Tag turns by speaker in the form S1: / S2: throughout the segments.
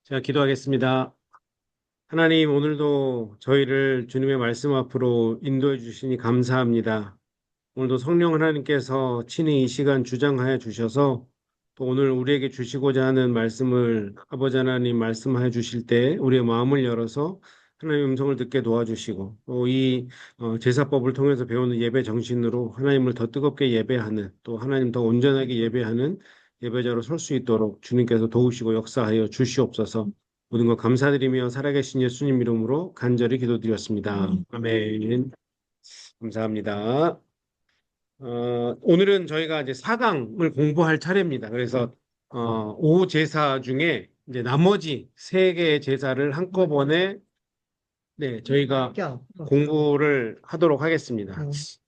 S1: 제가 기도하겠습니다. 하나님, 오늘도 저희를 주님의 말씀 앞으로 인도해 주시니 감사합니다. 오늘도 성령 하나님께서 친히 이 시간 주장하여 주셔서 또 오늘 우리에게 주시고자 하는 말씀을 아버지 하나님 말씀하여 주실 때 우리의 마음을 열어서 하나님의 음성을 듣게 도와주시고 또 이 제사법을 통해서 배우는 예배 정신으로 하나님을 더 뜨겁게 예배하는 또 하나님 더 온전하게 예배하는 예배자로 설 수 있도록 주님께서 도우시고 역사하여 주시옵소서. 모든 것 감사드리며 살아계신 예수님 이름으로 간절히 기도드렸습니다. 아멘. 감사합니다. 오늘은 저희가 이제 4강을 공부할 차례입니다. 그래서 5제사 중에 이제 나머지 3개의 제사를 한꺼번에 네, 저희가 공부를 하도록 하겠습니다.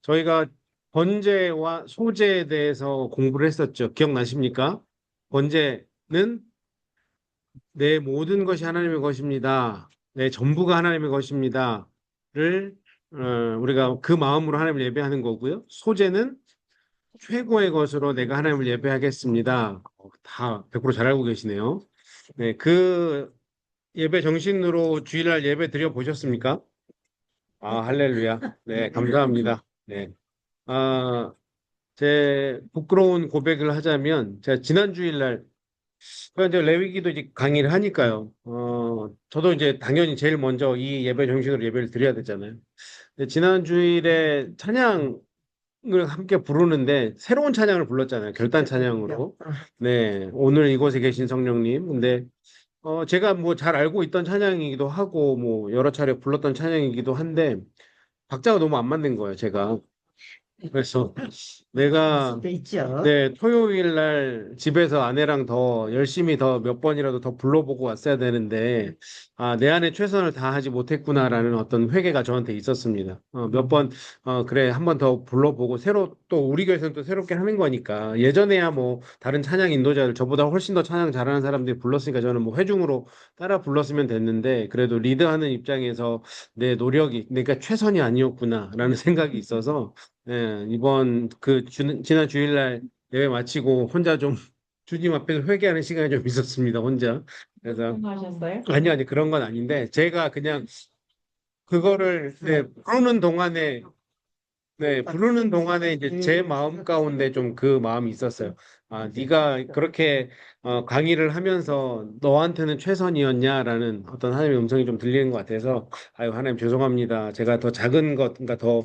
S1: 저희가 번제와 소제에 대해서 공부를 했었죠. 기억나십니까? 번제는 내 모든 것이 하나님의 것입니다. 내 전부가 하나님의 것입니다.를 우리가 그 마음으로 하나님을 예배하는 거고요. 소제는 최고의 것으로 내가 하나님을 예배하겠습니다. 다 100%잘 알고 계시네요. 네, 그 예배 정신으로 주일날 예배 드려 보셨습니까? 아, 할렐루야. 네, 감사합니다. 네. 아, 제 부끄러운 고백을 하자면, 제가 지난 주일날, 이제 레위기도 이제 강의를 하니까요. 저도 이제 당연히 제일 먼저 이 예배 정신으로 예배를 드려야 되잖아요. 근데 지난 주일에 찬양을 함께 부르는데, 새로운 찬양을 불렀잖아요. 결단 찬양으로. 네, 오늘 이곳에 계신 성령님. 근데 제가 뭐 잘 알고 있던 찬양이기도 하고, 뭐 여러 차례 불렀던 찬양이기도 한데, 박자가 너무 안 맞는 거예요, 제가. 그래서 내가
S2: 수도 있죠.
S1: 네, 토요일 날 집에서 아내랑 더 열심히 더 몇 번이라도 더 불러보고 왔어야 되는데, 내 안에 최선을 다하지 못했구나라는 어떤 회개가 저한테 있었습니다. 몇 번, 그래, 한 번 더 불러보고, 새로, 또 우리 교회에서는 또 새롭게 하는 거니까, 예전에야 뭐, 다른 찬양 인도자들, 저보다 훨씬 더 찬양 잘하는 사람들이 불렀으니까 저는 뭐 회중으로 따라 불렀으면 됐는데, 그래도 리드하는 입장에서 내 노력이, 그러니까 최선이 아니었구나라는 생각이 있어서, 예, 이번 지난 주일날 예배 마치고 혼자 좀 주님 앞에서 회개하는 시간이 좀 있었습니다, 혼자. 그래서,
S2: 하셨어요?
S1: 아니, 그런 건 아닌데, 제가 그냥 그거를, 네, 부르는 동안에 이제 제 마음 가운데 좀 그 마음이 있었어요. 네가 그렇게 강의를 하면서 너한테는 최선이었냐라는 어떤 하나님의 음성이 좀 들리는 것 같아서 아유 하나님 죄송합니다. 제가 더 작은 것, 그러니까 더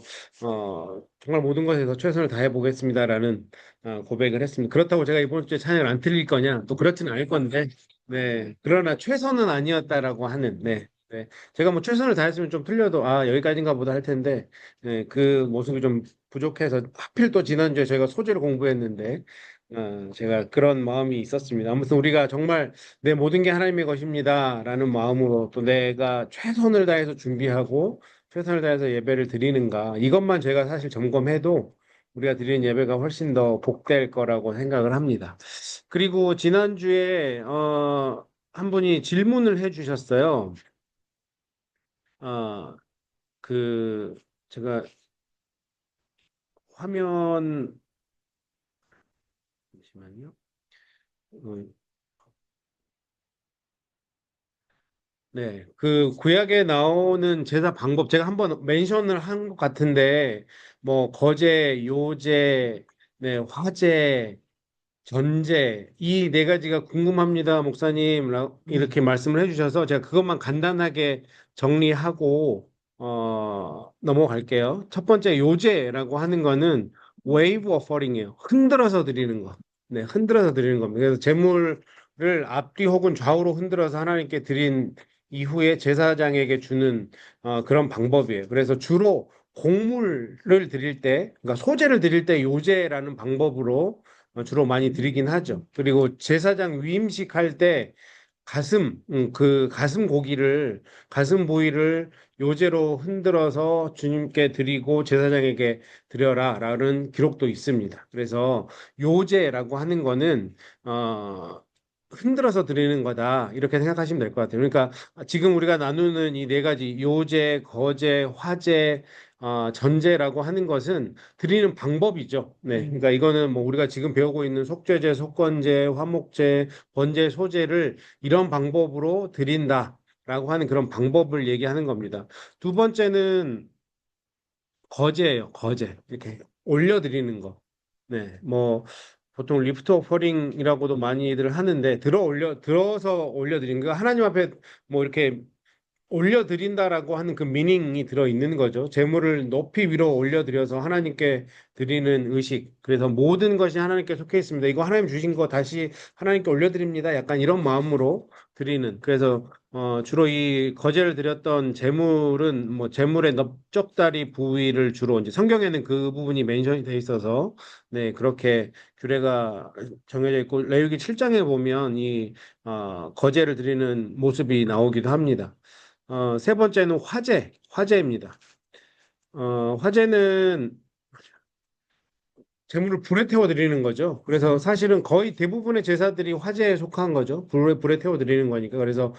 S1: 정말 모든 것에 더 최선을 다해 보겠습니다라는 고백을 했습니다. 그렇다고 제가 이번 주에 찬양을 안 틀릴 거냐? 또 그렇지는 않을 건데, 네. 그러나 최선은 아니었다라고 하는, 네. 네. 제가 뭐 최선을 다했으면 좀 틀려도 여기까지인가 보다 할 텐데. 네, 그 모습이 좀 부족해서 하필 또 지난주에 저희가 소재를 공부했는데 제가 그런 마음이 있었습니다. 아무튼 우리가 정말 내 모든 게 하나님의 것입니다라는 마음으로 또 내가 최선을 다해서 준비하고 최선을 다해서 예배를 드리는가 이것만 제가 사실 점검해도 우리가 드리는 예배가 훨씬 더 복될 거라고 생각을 합니다. 그리고 지난주에 한 분이 질문을 해주셨어요. 어, 그 제가 화면 잠시만요. 음, 네, 그 구약에 나오는 제사 방법 제가 한번 멘션을 한 것 같은데 뭐 거제, 요제, 네, 화제, 전제 이 네 가지가 궁금합니다, 목사님. 이렇게 말씀을 해주셔서 제가 그것만 간단하게 정리하고 넘어갈게요. 첫 번째 요제라고 하는 거는 wave offering이에요. 흔들어서 드리는 거. 네, 흔들어서 드리는 겁니다. 그래서 제물을 앞뒤 혹은 좌우로 흔들어서 하나님께 드린 이후에 제사장에게 주는 그런 방법이에요. 그래서 주로 곡물을 드릴 때, 그러니까 소제를 드릴 때 요제라는 방법으로 주로 많이 드리긴 하죠. 그리고 제사장 위임식 할 때 그 가슴 고기를, 가슴 부위를 요제로 흔들어서 주님께 드리고 제사장에게 드려라라는 기록도 있습니다. 그래서 요제라고 하는 거는, 흔들어서 드리는 거다. 이렇게 생각하시면 될 것 같아요. 그러니까 지금 우리가 나누는 이 네 가지, 요제, 거제, 화제, 전제라고 하는 것은 드리는 방법이죠. 네, 그러니까 이거는 뭐 우리가 지금 배우고 있는 속죄제, 속건제, 화목제, 번제, 소제를 이런 방법으로 드린다라고 하는 그런 방법을 얘기하는 겁니다. 두 번째는 거제예요, 거제. 이렇게 올려드리는 거. 네, 뭐 보통 리프트 오퍼링이라고도 많이들 하는데 들어서 올려드리는 거. 하나님 앞에 뭐 이렇게 올려드린다라고 하는 그 미닝이 들어 있는 거죠. 재물을 높이 위로 올려드려서 하나님께 드리는 의식. 그래서 모든 것이 하나님께 속해 있습니다. 이거 하나님 주신 거 다시 하나님께 올려드립니다. 약간 이런 마음으로 드리는. 그래서 주로 이 거제를 드렸던 재물은 뭐 재물의 넓적다리 부위를 주로 이제 성경에는 그 부분이 멘션이 돼 있어서 네 그렇게 규례가 정해져 있고 레위기 7장에 보면 이 거제를 드리는 모습이 나오기도 합니다. 세 번째는 화제입니다. 화제는 재물을 불에 태워 드리는 거죠. 그래서 사실은 거의 대부분의 제사들이 화제에 속한 거죠. 불에 태워 드리는 거니까. 그래서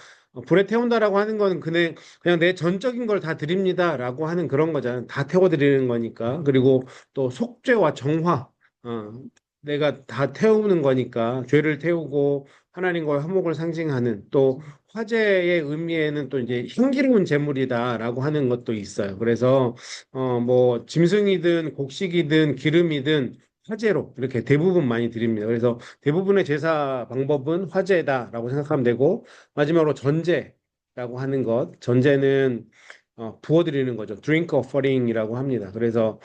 S1: 불에 태운다라고 하는 거는 그냥 내 전적인 걸 다 드립니다라고 하는 그런 거잖아요. 다 태워 드리는 거니까. 그리고 또 속죄와 정화, 내가 다 태우는 거니까 죄를 태우고 하나님과의 화목을 상징하는 또 화제의 의미에는 또 이제 향기로운 제물이다라고 하는 것도 있어요. 그래서 뭐 짐승이든 곡식이든 기름이든 화제로 이렇게 대부분 많이 드립니다. 그래서 대부분의 제사 방법은 화제다라고 생각하면 되고 마지막으로 전제라고 하는 것. 전제는 부어드리는 거죠. drink offering이라고 합니다. 그래서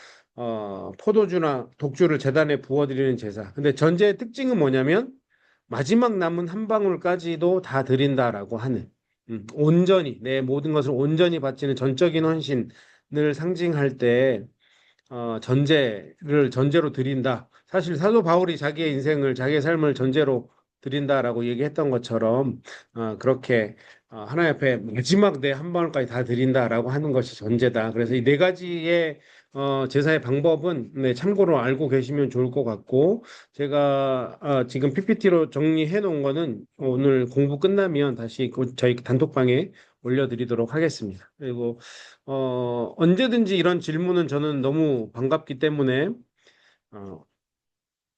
S1: 포도주나 독주를 제단에 부어드리는 제사. 근데 전제의 특징은 뭐냐면 마지막 남은 한 방울까지도 다 드린다라고 하는 온전히 내 모든 것을 온전히 바치는 전적인 헌신을 상징할 때 전제로 드린다. 사실 사도 바울이 자기의 인생을 자기의 삶을 전제로 드린다라고 얘기했던 것처럼 그렇게 하나님 앞에 마지막 내 한 방울까지 다 드린다라고 하는 것이 전제다. 그래서 이 네 가지의 제사의 방법은 네, 참고로 알고 계시면 좋을 것 같고 제가 지금 PPT로 정리해 놓은 거는 오늘 공부 끝나면 다시 저희 단톡방에 올려드리도록 하겠습니다. 그리고 언제든지 이런 질문은 저는 너무 반갑기 때문에 어,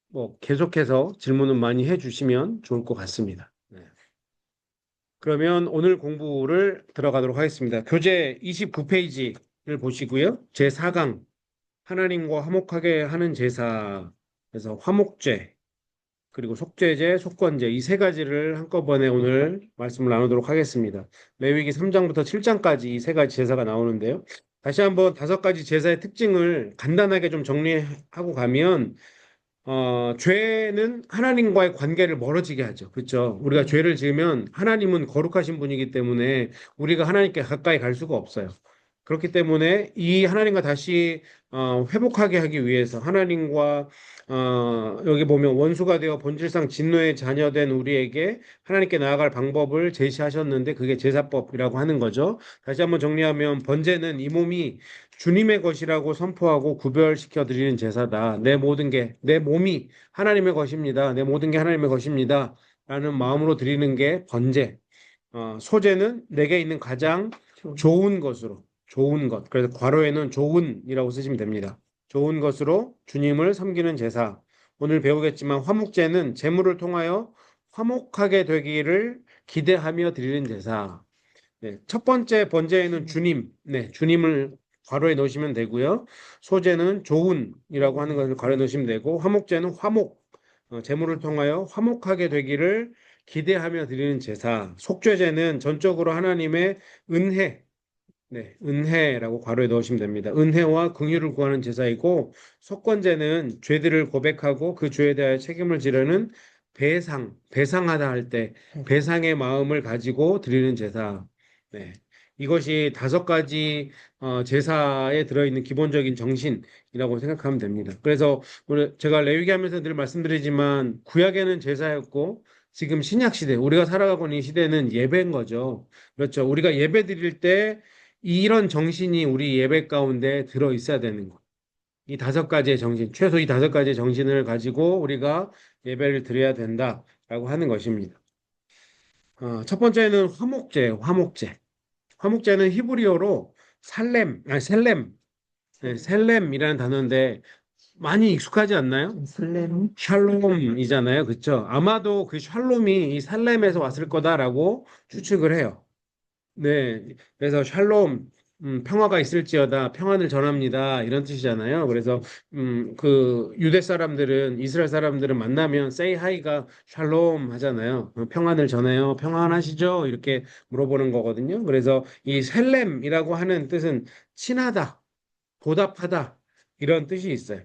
S1: 뭐 계속해서 질문은 많이 해주시면 좋을 것 같습니다. 네. 그러면 오늘 공부를 들어가도록 하겠습니다. 교재 29페이지를 보시고요. 제4강 하나님과 화목하게 하는 제사 그래서 화목제 그리고 속죄제, 속건제 이 세 가지를 한꺼번에 오늘 말씀을 나누도록 하겠습니다. 레위기 3장부터 7장까지 이 세 가지 제사가 나오는데요. 다시 한번 다섯 가지 제사의 특징을 간단하게 좀 정리하고 가면 죄는 하나님과의 관계를 멀어지게 하죠. 그렇죠? 우리가 죄를 지으면 하나님은 거룩하신 분이기 때문에 우리가 하나님께 가까이 갈 수가 없어요. 그렇기 때문에 이 하나님과 다시 회복하게 하기 위해서 하나님과 여기 보면 원수가 되어 본질상 진노의 자녀된 우리에게 하나님께 나아갈 방법을 제시하셨는데 그게 제사법이라고 하는 거죠. 다시 한번 정리하면 번제는 이 몸이 주님의 것이라고 선포하고 구별시켜 드리는 제사다. 내 몸이 하나님의 것입니다. 내 모든 게 하나님의 것입니다. 라는 마음으로 드리는 게 번제. 소제는 내게 있는 가장 좋은 것으로, 좋은 것. 그래서 괄호에는 좋은이라고 쓰시면 됩니다. 좋은 것으로 주님을 섬기는 제사. 오늘 배우겠지만 화목제는 제물을 통하여 화목하게 되기를 기대하며 드리는 제사. 네, 첫 번째 번제에는 주님을 괄호에 넣으시면 되고요. 소제는 조운이라고 하는 것을 괄호에 넣으시면 되고, 화목제는 제물을 통하여 화목하게 되기를 기대하며 드리는 제사. 속죄제는 전적으로 하나님의 은혜, 은혜라고 괄호에 넣으시면 됩니다. 은혜와 긍휼을 구하는 제사이고, 속건제는 죄들을 고백하고 그 죄에 대하여 책임을 지려는 배상하다 할 때 배상의 마음을 가지고 드리는 제사. 네. 이것이 다섯 가지 제사에 들어있는 기본적인 정신이라고 생각하면 됩니다. 그래서 오늘 제가 레위기 하면서 늘 말씀드리지만 구약에는 제사였고 지금 신약 시대, 우리가 살아가고 있는 이 시대는 예배인 거죠. 그렇죠. 우리가 예배 드릴 때 이런 정신이 우리 예배 가운데 들어 있어야 되는 거. 이 다섯 가지의 정신, 최소 이 다섯 가지의 정신을 가지고 우리가 예배를 드려야 된다라고 하는 것입니다. 첫 번째는 화목제. 화목제는 히브리어로 셀렘, 네, 셀렘이라는 단어인데 많이 익숙하지 않나요?
S2: 설렘?
S1: 샬롬이잖아요. 그쵸? 아마도 그 샬롬이 이 살렘에서 왔을 거다라고 추측을 해요. 네. 그래서 샬롬, 평화가 있을지어다, 평안을 전합니다. 이런 뜻이잖아요. 그래서, 그, 유대 사람들은, 이스라엘 사람들은 만나면 say hi가 샬롬 하잖아요. 평안을 전해요. 평안하시죠? 이렇게 물어보는 거거든요. 그래서 이 셀렘이라고 하는 뜻은 친하다, 보답하다, 이런 뜻이 있어요.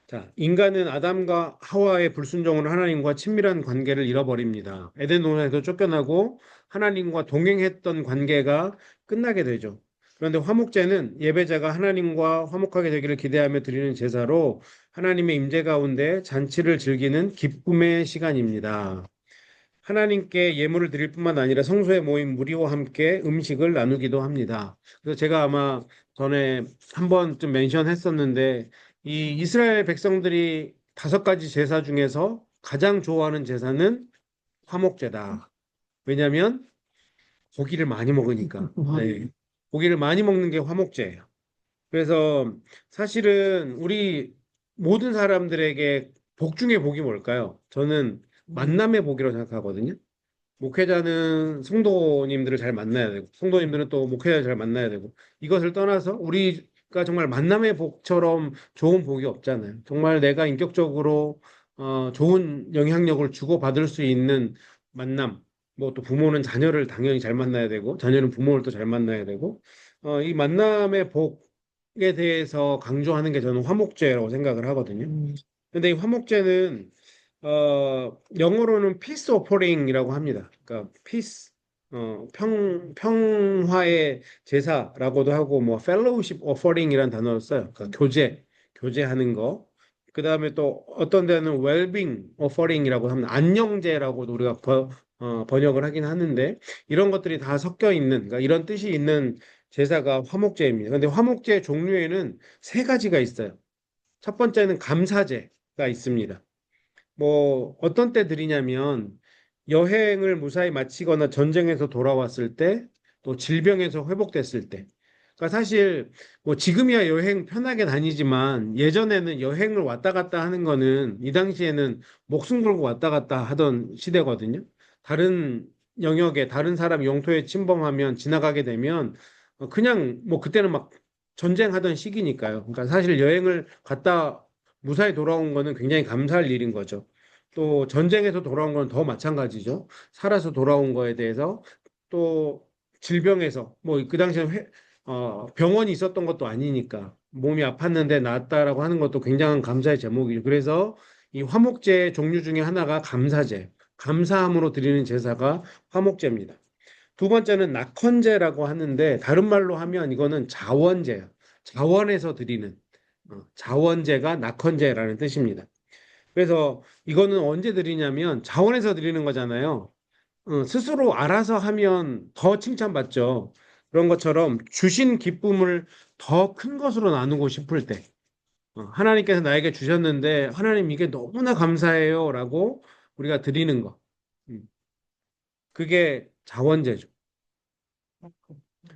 S1: 자, 인간은 아담과 하와의 불순종으로 하나님과 친밀한 관계를 잃어버립니다. 에덴 동산에서 쫓겨나고 하나님과 동행했던 관계가 끝나게 되죠. 그런데 화목제는 예배자가 하나님과 화목하게 되기를 기대하며 드리는 제사로 하나님의 임재 가운데 잔치를 즐기는 기쁨의 시간입니다. 하나님께 예물을 드릴 뿐만 아니라 성소에 모인 무리와 함께 음식을 나누기도 합니다. 그래서 제가 아마 전에 한 번쯤 멘션했었는데 이 이스라엘 백성들이 5가지 제사 중에서 가장 좋아하는 제사는 화목제다. 왜냐하면 고기를 많이 먹으니까. 네. 고기를 많이 먹는 게 화목제예요. 그래서 사실은 우리 모든 사람들에게 복 중에 복이 뭘까요? 저는 만남의 복이라고 생각하거든요. 목회자는 성도님들을 잘 만나야 되고, 성도님들은 또 목회자를 잘 만나야 되고, 이것을 떠나서 우리가 정말 만남의 복처럼 좋은 복이 없잖아요. 정말 내가 인격적으로 좋은 영향력을 주고받을 수 있는 만남, 뭐 또 부모는 자녀를 당연히 잘 만나야 되고, 자녀는 부모를 또 잘 만나야 되고, 이 만남의 복에 대해서 강조하는 게 저는 화목제라고 생각을 하거든요. 근데 이 화목제는 영어로는 peace offering이라고 합니다. 그러니까 peace, 평화의 제사라고도 하고 뭐 fellowship offering이라는 단어를 써요. 그러니까 교제하는 거. 그 다음에 또 어떤 데는 well-being offering이라고 하면 안녕제라고도 우리가 번역을 하긴 하는데 이런 것들이 다 섞여 있는, 그러니까 이런 뜻이 있는 제사가 화목제입니다. 근데 화목제 종류에는 3가지가 있어요. 첫 번째는 감사제가 있습니다. 뭐 어떤 때 드리냐면 여행을 무사히 마치거나 전쟁에서 돌아왔을 때, 또 질병에서 회복됐을 때. 그러니까 사실 뭐 지금이야 여행 편하게 다니지만 예전에는 여행을 왔다 갔다 하는 거는 이 당시에는 목숨 걸고 왔다 갔다 하던 시대거든요. 다른 영역에 다른 사람 영토에 침범하면 지나가게 되면 그냥 뭐 그때는 막 전쟁하던 시기니까요. 그러니까 사실 여행을 갔다 무사히 돌아온 거는 굉장히 감사할 일인 거죠. 또 전쟁에서 돌아온 건 더 마찬가지죠. 살아서 돌아온 거에 대해서 또 질병에서 뭐 그 당시에 병원이 있었던 것도 아니니까 몸이 아팠는데 나았다라고 하는 것도 굉장한 감사의 제목이죠. 그래서 이 화목제 종류 중에 하나가 감사제, 감사함으로 드리는 제사가 화목제입니다. 두 번째는 낙헌제라고 하는데 다른 말로 하면 이거는 자원제예요. 자원에서 드리는 자원제가 낙헌제라는 뜻입니다. 그래서 이거는 언제 드리냐면 자원에서 드리는 거잖아요. 스스로 알아서 하면 더 칭찬받죠. 그런 것처럼 주신 기쁨을 더 큰 것으로 나누고 싶을 때, 하나님께서 나에게 주셨는데 하나님 이게 너무나 감사해요라고 우리가 드리는 거. 음, 그게 자원제죠.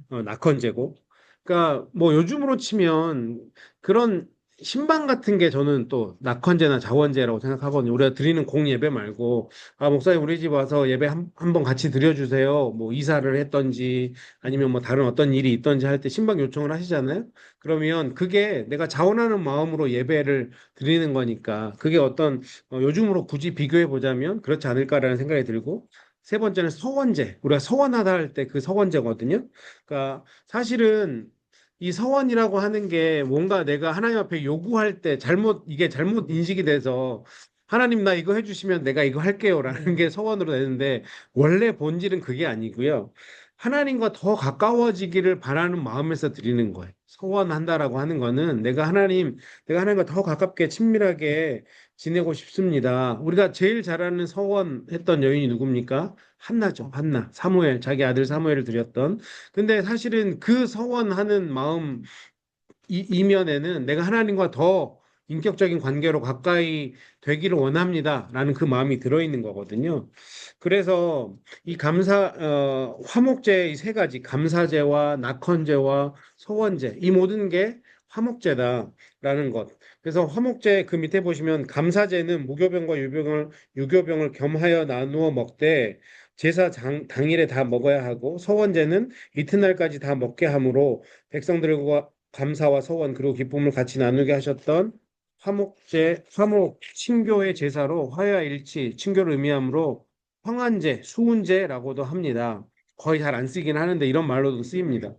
S1: 낙헌제고. 그러니까 뭐 요즘으로 치면 그런 신방 같은 게 저는 또 낙헌제나 자원제라고 생각하거든요. 우리가 드리는 공예배 말고 아 목사님 우리 집 와서 예배 한번 같이 드려주세요. 뭐 이사를 했던지 아니면 뭐 다른 어떤 일이 있던지 할 때 신방 요청을 하시잖아요. 그러면 그게 내가 자원하는 마음으로 예배를 드리는 거니까 그게 어떤 요즘으로 굳이 비교해 보자면 그렇지 않을까라는 생각이 들고 세 번째는 서원제. 우리가 서원하다 할 때 그 서원제거든요. 그러니까 사실은 이 서원이라고 하는 게 뭔가 내가 하나님 앞에 요구할 때 이게 잘못 인식이 돼서 하나님 나 이거 해주시면 내가 이거 할게요라는 게 서원으로 되는데 원래 본질은 그게 아니고요. 하나님과 더 가까워지기를 바라는 마음에서 드리는 거예요. 서원한다라고 하는 거는 내가 하나님과 더 가깝게 친밀하게 지내고 싶습니다. 우리가 제일 잘하는 서원했던 여인이 누굽니까? 한나죠. 한나. 사무엘, 자기 아들 사무엘을 드렸던. 근데 사실은 그 서원하는 마음 이면에는 내가 하나님과 더 인격적인 관계로 가까이 되기를 원합니다라는 그 마음이 들어있는 거거든요. 그래서 이 화목제 이 세 가지, 감사제와 낙헌제와 소원제, 이 모든 게 화목제다라는 것. 그래서 화목제 그 밑에 보시면 감사제는 무교병과 유교병을 겸하여 나누어 먹되 당일에 다 먹어야 하고 소원제는 이튿날까지 다 먹게 하므로 백성들과 감사와 소원 그리고 기쁨을 같이 나누게 하셨던 화목 친교의 제사로 화야일치 친교를 의미하므로 황한제, 수훈제라고도 합니다. 거의 잘 안 쓰긴 하는데 이런 말로도 쓰입니다.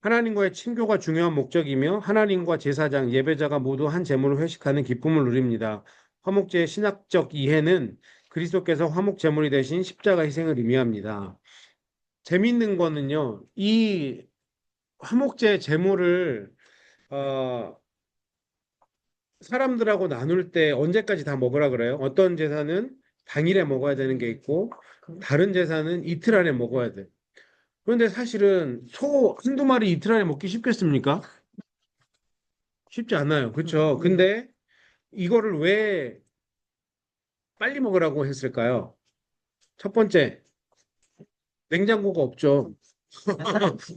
S1: 하나님과의 친교가 중요한 목적이며 하나님과 제사장, 예배자가 모두 한 제물을 회식하는 기쁨을 누립니다. 화목제의 신학적 이해는 그리스도께서 화목 제물이 되신 십자가 희생을 의미합니다. 재밌는 거는요, 이 화목제 제물을 어, 사람들하고 나눌 때 언제까지 다 먹으라 그래요? 어떤 제사는 당일에 먹어야 되는 게 있고 다른 제사는 이틀 안에 먹어야 돼. 그런데 사실은 소 한두 마리 이틀 안에 먹기 쉽겠습니까? 쉽지 않아요. 그렇죠? 근데 이거를 왜 빨리 먹으라고 했을까요? 첫 번째, 냉장고가 없죠.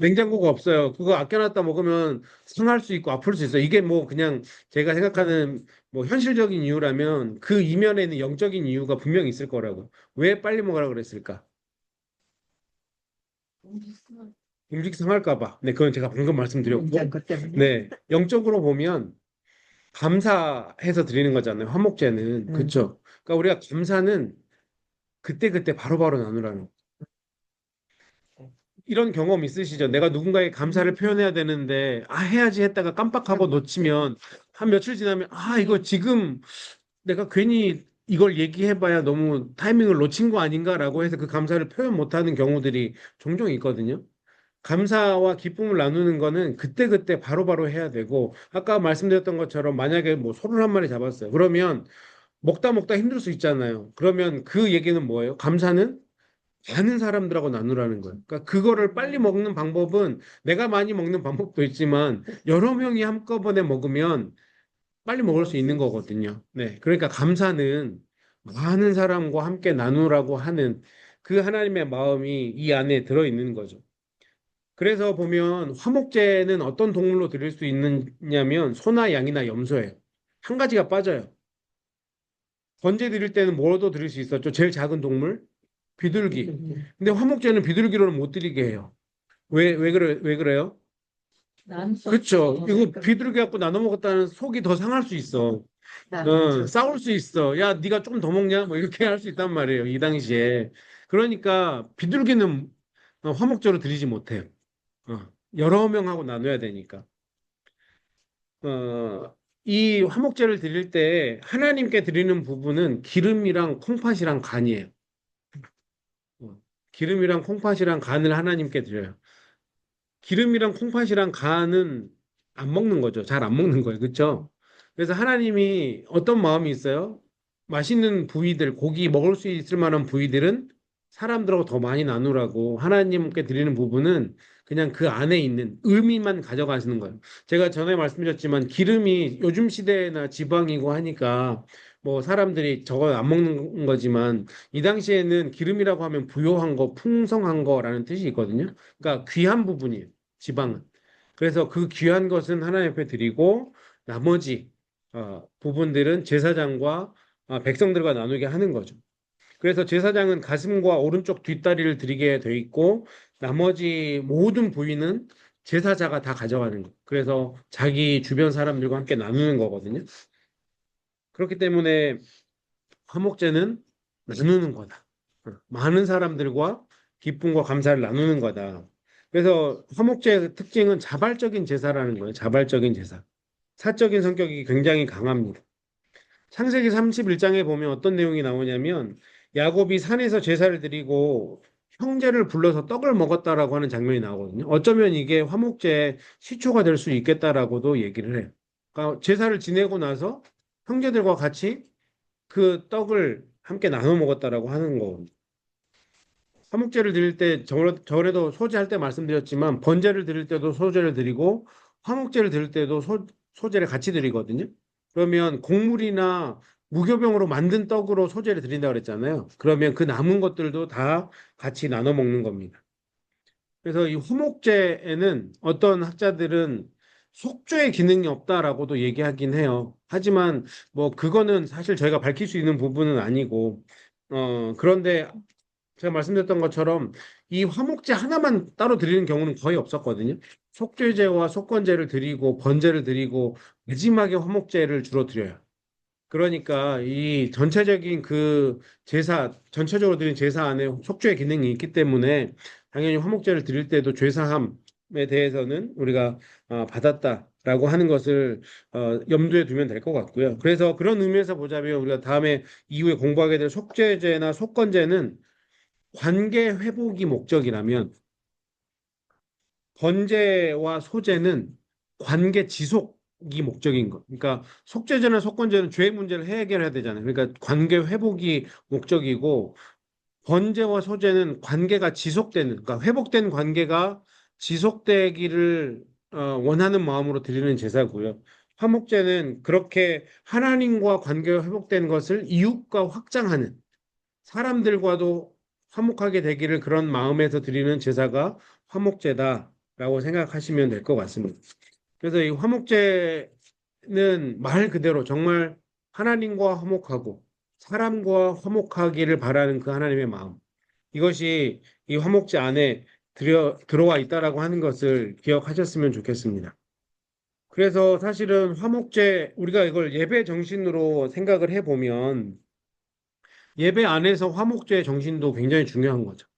S1: 냉장고가 없어요. 그거 아껴놨다 먹으면 상할 수 있고 아플 수 있어요. 이게 뭐 그냥 제가 생각하는 뭐 현실적인 이유라면 그 이면에는 영적인 이유가 분명히 있을 거라고. 왜 빨리 먹으라 그랬을까? 음식 상할까 봐. 네, 그건 제가 방금 말씀드렸고. 네, 영적으로 보면 감사해서 드리는 거잖아요. 화목제는. 그렇죠? 그러니까 우리가 감사는 그때그때 바로바로 나누라는 이런 경험 있으시죠? 내가 누군가에게 감사를 표현해야 되는데, 해야지 했다가 깜빡하고 놓치면, 한 며칠 지나면, 이거 지금 내가 괜히 이걸 얘기해봐야 너무 타이밍을 놓친 거 아닌가라고 해서 그 감사를 표현 못하는 경우들이 종종 있거든요. 감사와 기쁨을 나누는 거는 그때그때 바로바로 해야 되고, 아까 말씀드렸던 것처럼 만약에 뭐 소를 한 마리 잡았어요. 그러면 먹다 먹다 힘들 수 있잖아요. 그러면 그 얘기는 뭐예요? 감사는 많은 사람들하고 나누라는 거예요. 그러니까 그거를 빨리 먹는 방법은 내가 많이 먹는 방법도 있지만 여러 명이 한꺼번에 먹으면 빨리 먹을 수 있는 거거든요. 네. 그러니까 감사는 많은 사람과 함께 나누라고 하는 그 하나님의 마음이 이 안에 들어 있는 거죠. 그래서 보면 화목제는 어떤 동물로 드릴 수 있느냐면 소나 양이나 염소예요. 한 가지가 빠져요. 번제 드릴 때는 뭐로도 드릴 수 있었죠? 제일 작은 동물? 비둘기. 근데 화목제는 비둘기로는 못 드리게 해요. 왜 그래요? 그렇죠. 이거 비둘기 갖고 나눠 먹었다는 속이 더 상할 수 있어. 싸울 수 있어. 야, 네가 좀 더 먹냐? 뭐 이렇게 할 수 있단 말이에요. 이 당시에. 그러니까 비둘기는 화목제로 드리지 못해요. 어, 여러 명하고 나눠야 되니까. 이 화목제를 드릴 때 하나님께 드리는 부분은 기름이랑 콩팥이랑 간이에요. 기름이랑 콩팥이랑 간을 하나님께 드려요. 기름이랑 콩팥이랑 간은 안 먹는 거죠. 잘 안 먹는 거예요. 그렇죠? 그래서 하나님이 어떤 마음이 있어요? 맛있는 부위들, 고기 먹을 수 있을 만한 부위들은 사람들하고 더 많이 나누라고 하나님께 드리는 부분은 그냥 그 안에 있는 의미만 가져가시는 거예요. 제가 전에 말씀드렸지만 기름이 요즘 시대나 지방이고 하니까 뭐 사람들이 저거 안 먹는 거지만 이 당시에는 기름이라고 하면 부요한 거, 풍성한 거라는 뜻이 있거든요. 그러니까 귀한 부분이에요. 지방은. 그래서 그 귀한 것은 하나님 앞에 드리고 나머지 부분들은 제사장과 백성들과 나누게 하는 거죠. 그래서 제사장은 가슴과 오른쪽 뒷다리를 드리게 돼 있고 나머지 모든 부위는 제사자가 다 가져가는 거. 그래서 자기 주변 사람들과 함께 나누는 거거든요. 그렇기 때문에 화목제는 나누는 거다. 많은 사람들과 기쁨과 감사를 나누는 거다. 그래서 화목제의 특징은 자발적인 제사라는 거예요. 자발적인 제사. 사적인 성격이 굉장히 강합니다. 창세기 31장에 보면 어떤 내용이 나오냐면 야곱이 산에서 제사를 드리고 형제를 불러서 떡을 먹었다라고 하는 장면이 나오거든요. 어쩌면 이게 화목제의 시초가 될 수 있겠다라고도 얘기를 해요. 그러니까 제사를 지내고 나서 형제들과 같이 그 떡을 함께 나눠 먹었다라고 하는 거거든요. 화목제를 드릴 때 전에도 소제할 때 말씀드렸지만 번제를 드릴 때도 소제를 드리고 화목제를 드릴 때도 소제를 같이 드리거든요. 그러면 곡물이나 무교병으로 만든 떡으로 소재를 드린다고 그랬잖아요. 그러면 그 남은 것들도 다 같이 나눠 먹는 겁니다. 그래서 이 화목제에는 어떤 학자들은 속죄의 기능이 없다라고도 얘기하긴 해요. 하지만 뭐 그거는 사실 저희가 밝힐 수 있는 부분은 아니고, 그런데 제가 말씀드렸던 것처럼 이 화목제 하나만 따로 드리는 경우는 거의 없었거든요. 속죄제와 속건제를 드리고 번제를 드리고 마지막에 화목제를 주로 드려요. 그러니까 이 전체적인 그 제사, 전체적으로 드린 제사 안에 속죄의 기능이 있기 때문에 당연히 화목제를 드릴 때도 죄사함에 대해서는 우리가 받았다라고 하는 것을 염두에 두면 될 것 같고요. 그래서 그런 의미에서 보자면 우리가 다음에 이후에 공부하게 될 속죄제나 속건제는 관계 회복이 목적이라면 번제와 소제는 관계 지속이 목적인 것. 그러니까 속죄제나 속건제는 죄의 문제를 해결해야 되잖아요. 그러니까 관계 회복이 목적이고 번제와 소제는 관계가 지속되는, 그러니까 회복된 관계가 지속되기를 원하는 마음으로 드리는 제사고요. 화목제는 그렇게 하나님과 관계가 회복된 것을 이웃과 확장하는 사람들과도 화목하게 되기를 그런 마음에서 드리는 제사가 화목제다라고 생각하시면 될 것 같습니다. 그래서 이 화목제는 말 그대로 정말 하나님과 화목하고 사람과 화목하기를 바라는 그 하나님의 마음. 이것이 이 화목제 안에 들어와 있다라고 하는 것을 기억하셨으면 좋겠습니다. 그래서 사실은 화목제, 우리가 이걸 예배 정신으로 생각을 해보면 예배 안에서 화목제의 정신도 굉장히 중요한 거죠.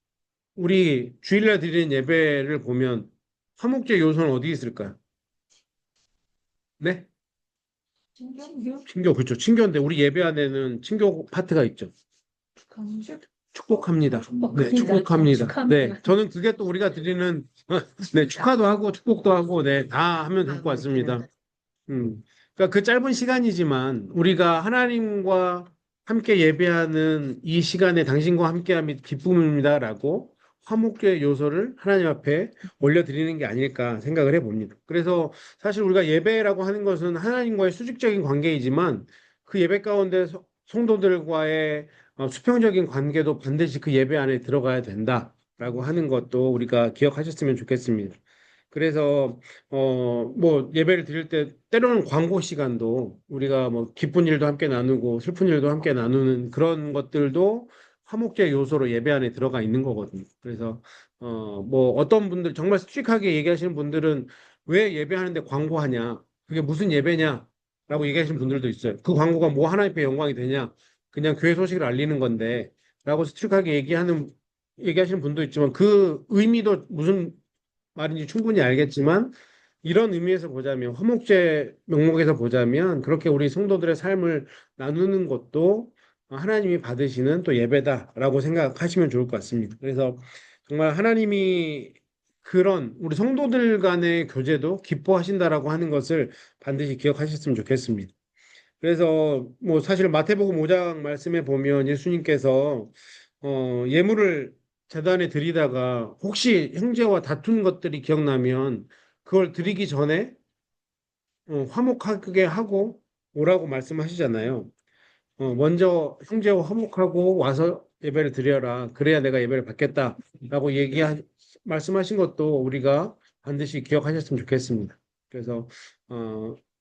S1: 우리 주일날 드리는 예배를 보면 화목제 요소는 어디 있을까요? 네? 친교, 그렇죠. 친교인데 우리 예배 안에는 친교 파트가 있죠. 축복합니다. 네, 축복합니다. 네, 저는 그게 또 우리가 드리는 네, 축하도 하고 축복도 하고 네, 다 하면 될 것 같습니다. 그러니까 그 짧은 시간이지만 우리가 하나님과 함께 예배하는 이 시간에 당신과 함께함이 기쁨입니다라고 화목의 요소를 하나님 앞에 올려드리는 게 아닐까 생각을 해봅니다. 그래서 사실 우리가 예배라고 하는 것은 하나님과의 수직적인 관계이지만 그 예배 가운데 성도들과의 수평적인 관계도 반드시 그 예배 안에 들어가야 된다라고 하는 것도 우리가 기억하셨으면 좋겠습니다. 그래서 뭐 예배를 드릴 때 때로는 광고 시간도 우리가 뭐 기쁜 일도 함께 나누고 슬픈 일도 함께 나누는 그런 것들도 화목제 요소로 예배 안에 들어가 있는 거거든요. 그래서 뭐 어떤 분들 정말 스트릭하게 얘기하시는 분들은 왜 예배하는데 광고하냐? 그게 무슨 예배냐? 라고 얘기하시는 분들도 있어요. 그 광고가 뭐 하나님께 영광이 되냐? 그냥 교회 소식을 알리는 건데 라고 스트릭하게 얘기하시는 분도 있지만 그 의미도 무슨 말인지 충분히 알겠지만 이런 의미에서 보자면 화목제 명목에서 보자면 그렇게 우리 성도들의 삶을 나누는 것도 하나님이 받으시는 또 예배다라고 생각하시면 좋을 것 같습니다. 그래서 정말 하나님이 그런 우리 성도들 간의 교제도 기뻐하신다라고 하는 것을 반드시 기억하셨으면 좋겠습니다. 그래서 뭐 사실 마태복음 5장 말씀에 보면 예수님께서 예물을 재단에 드리다가 혹시 형제와 다툰 것들이 기억나면 그걸 드리기 전에 화목하게 하고 오라고 말씀하시잖아요. 먼저 형제와 화목하고 와서 예배를 드려라. 그래야 내가 예배를 받겠다라고 말씀하신 것도 우리가 반드시 기억하셨으면 좋겠습니다. 그래서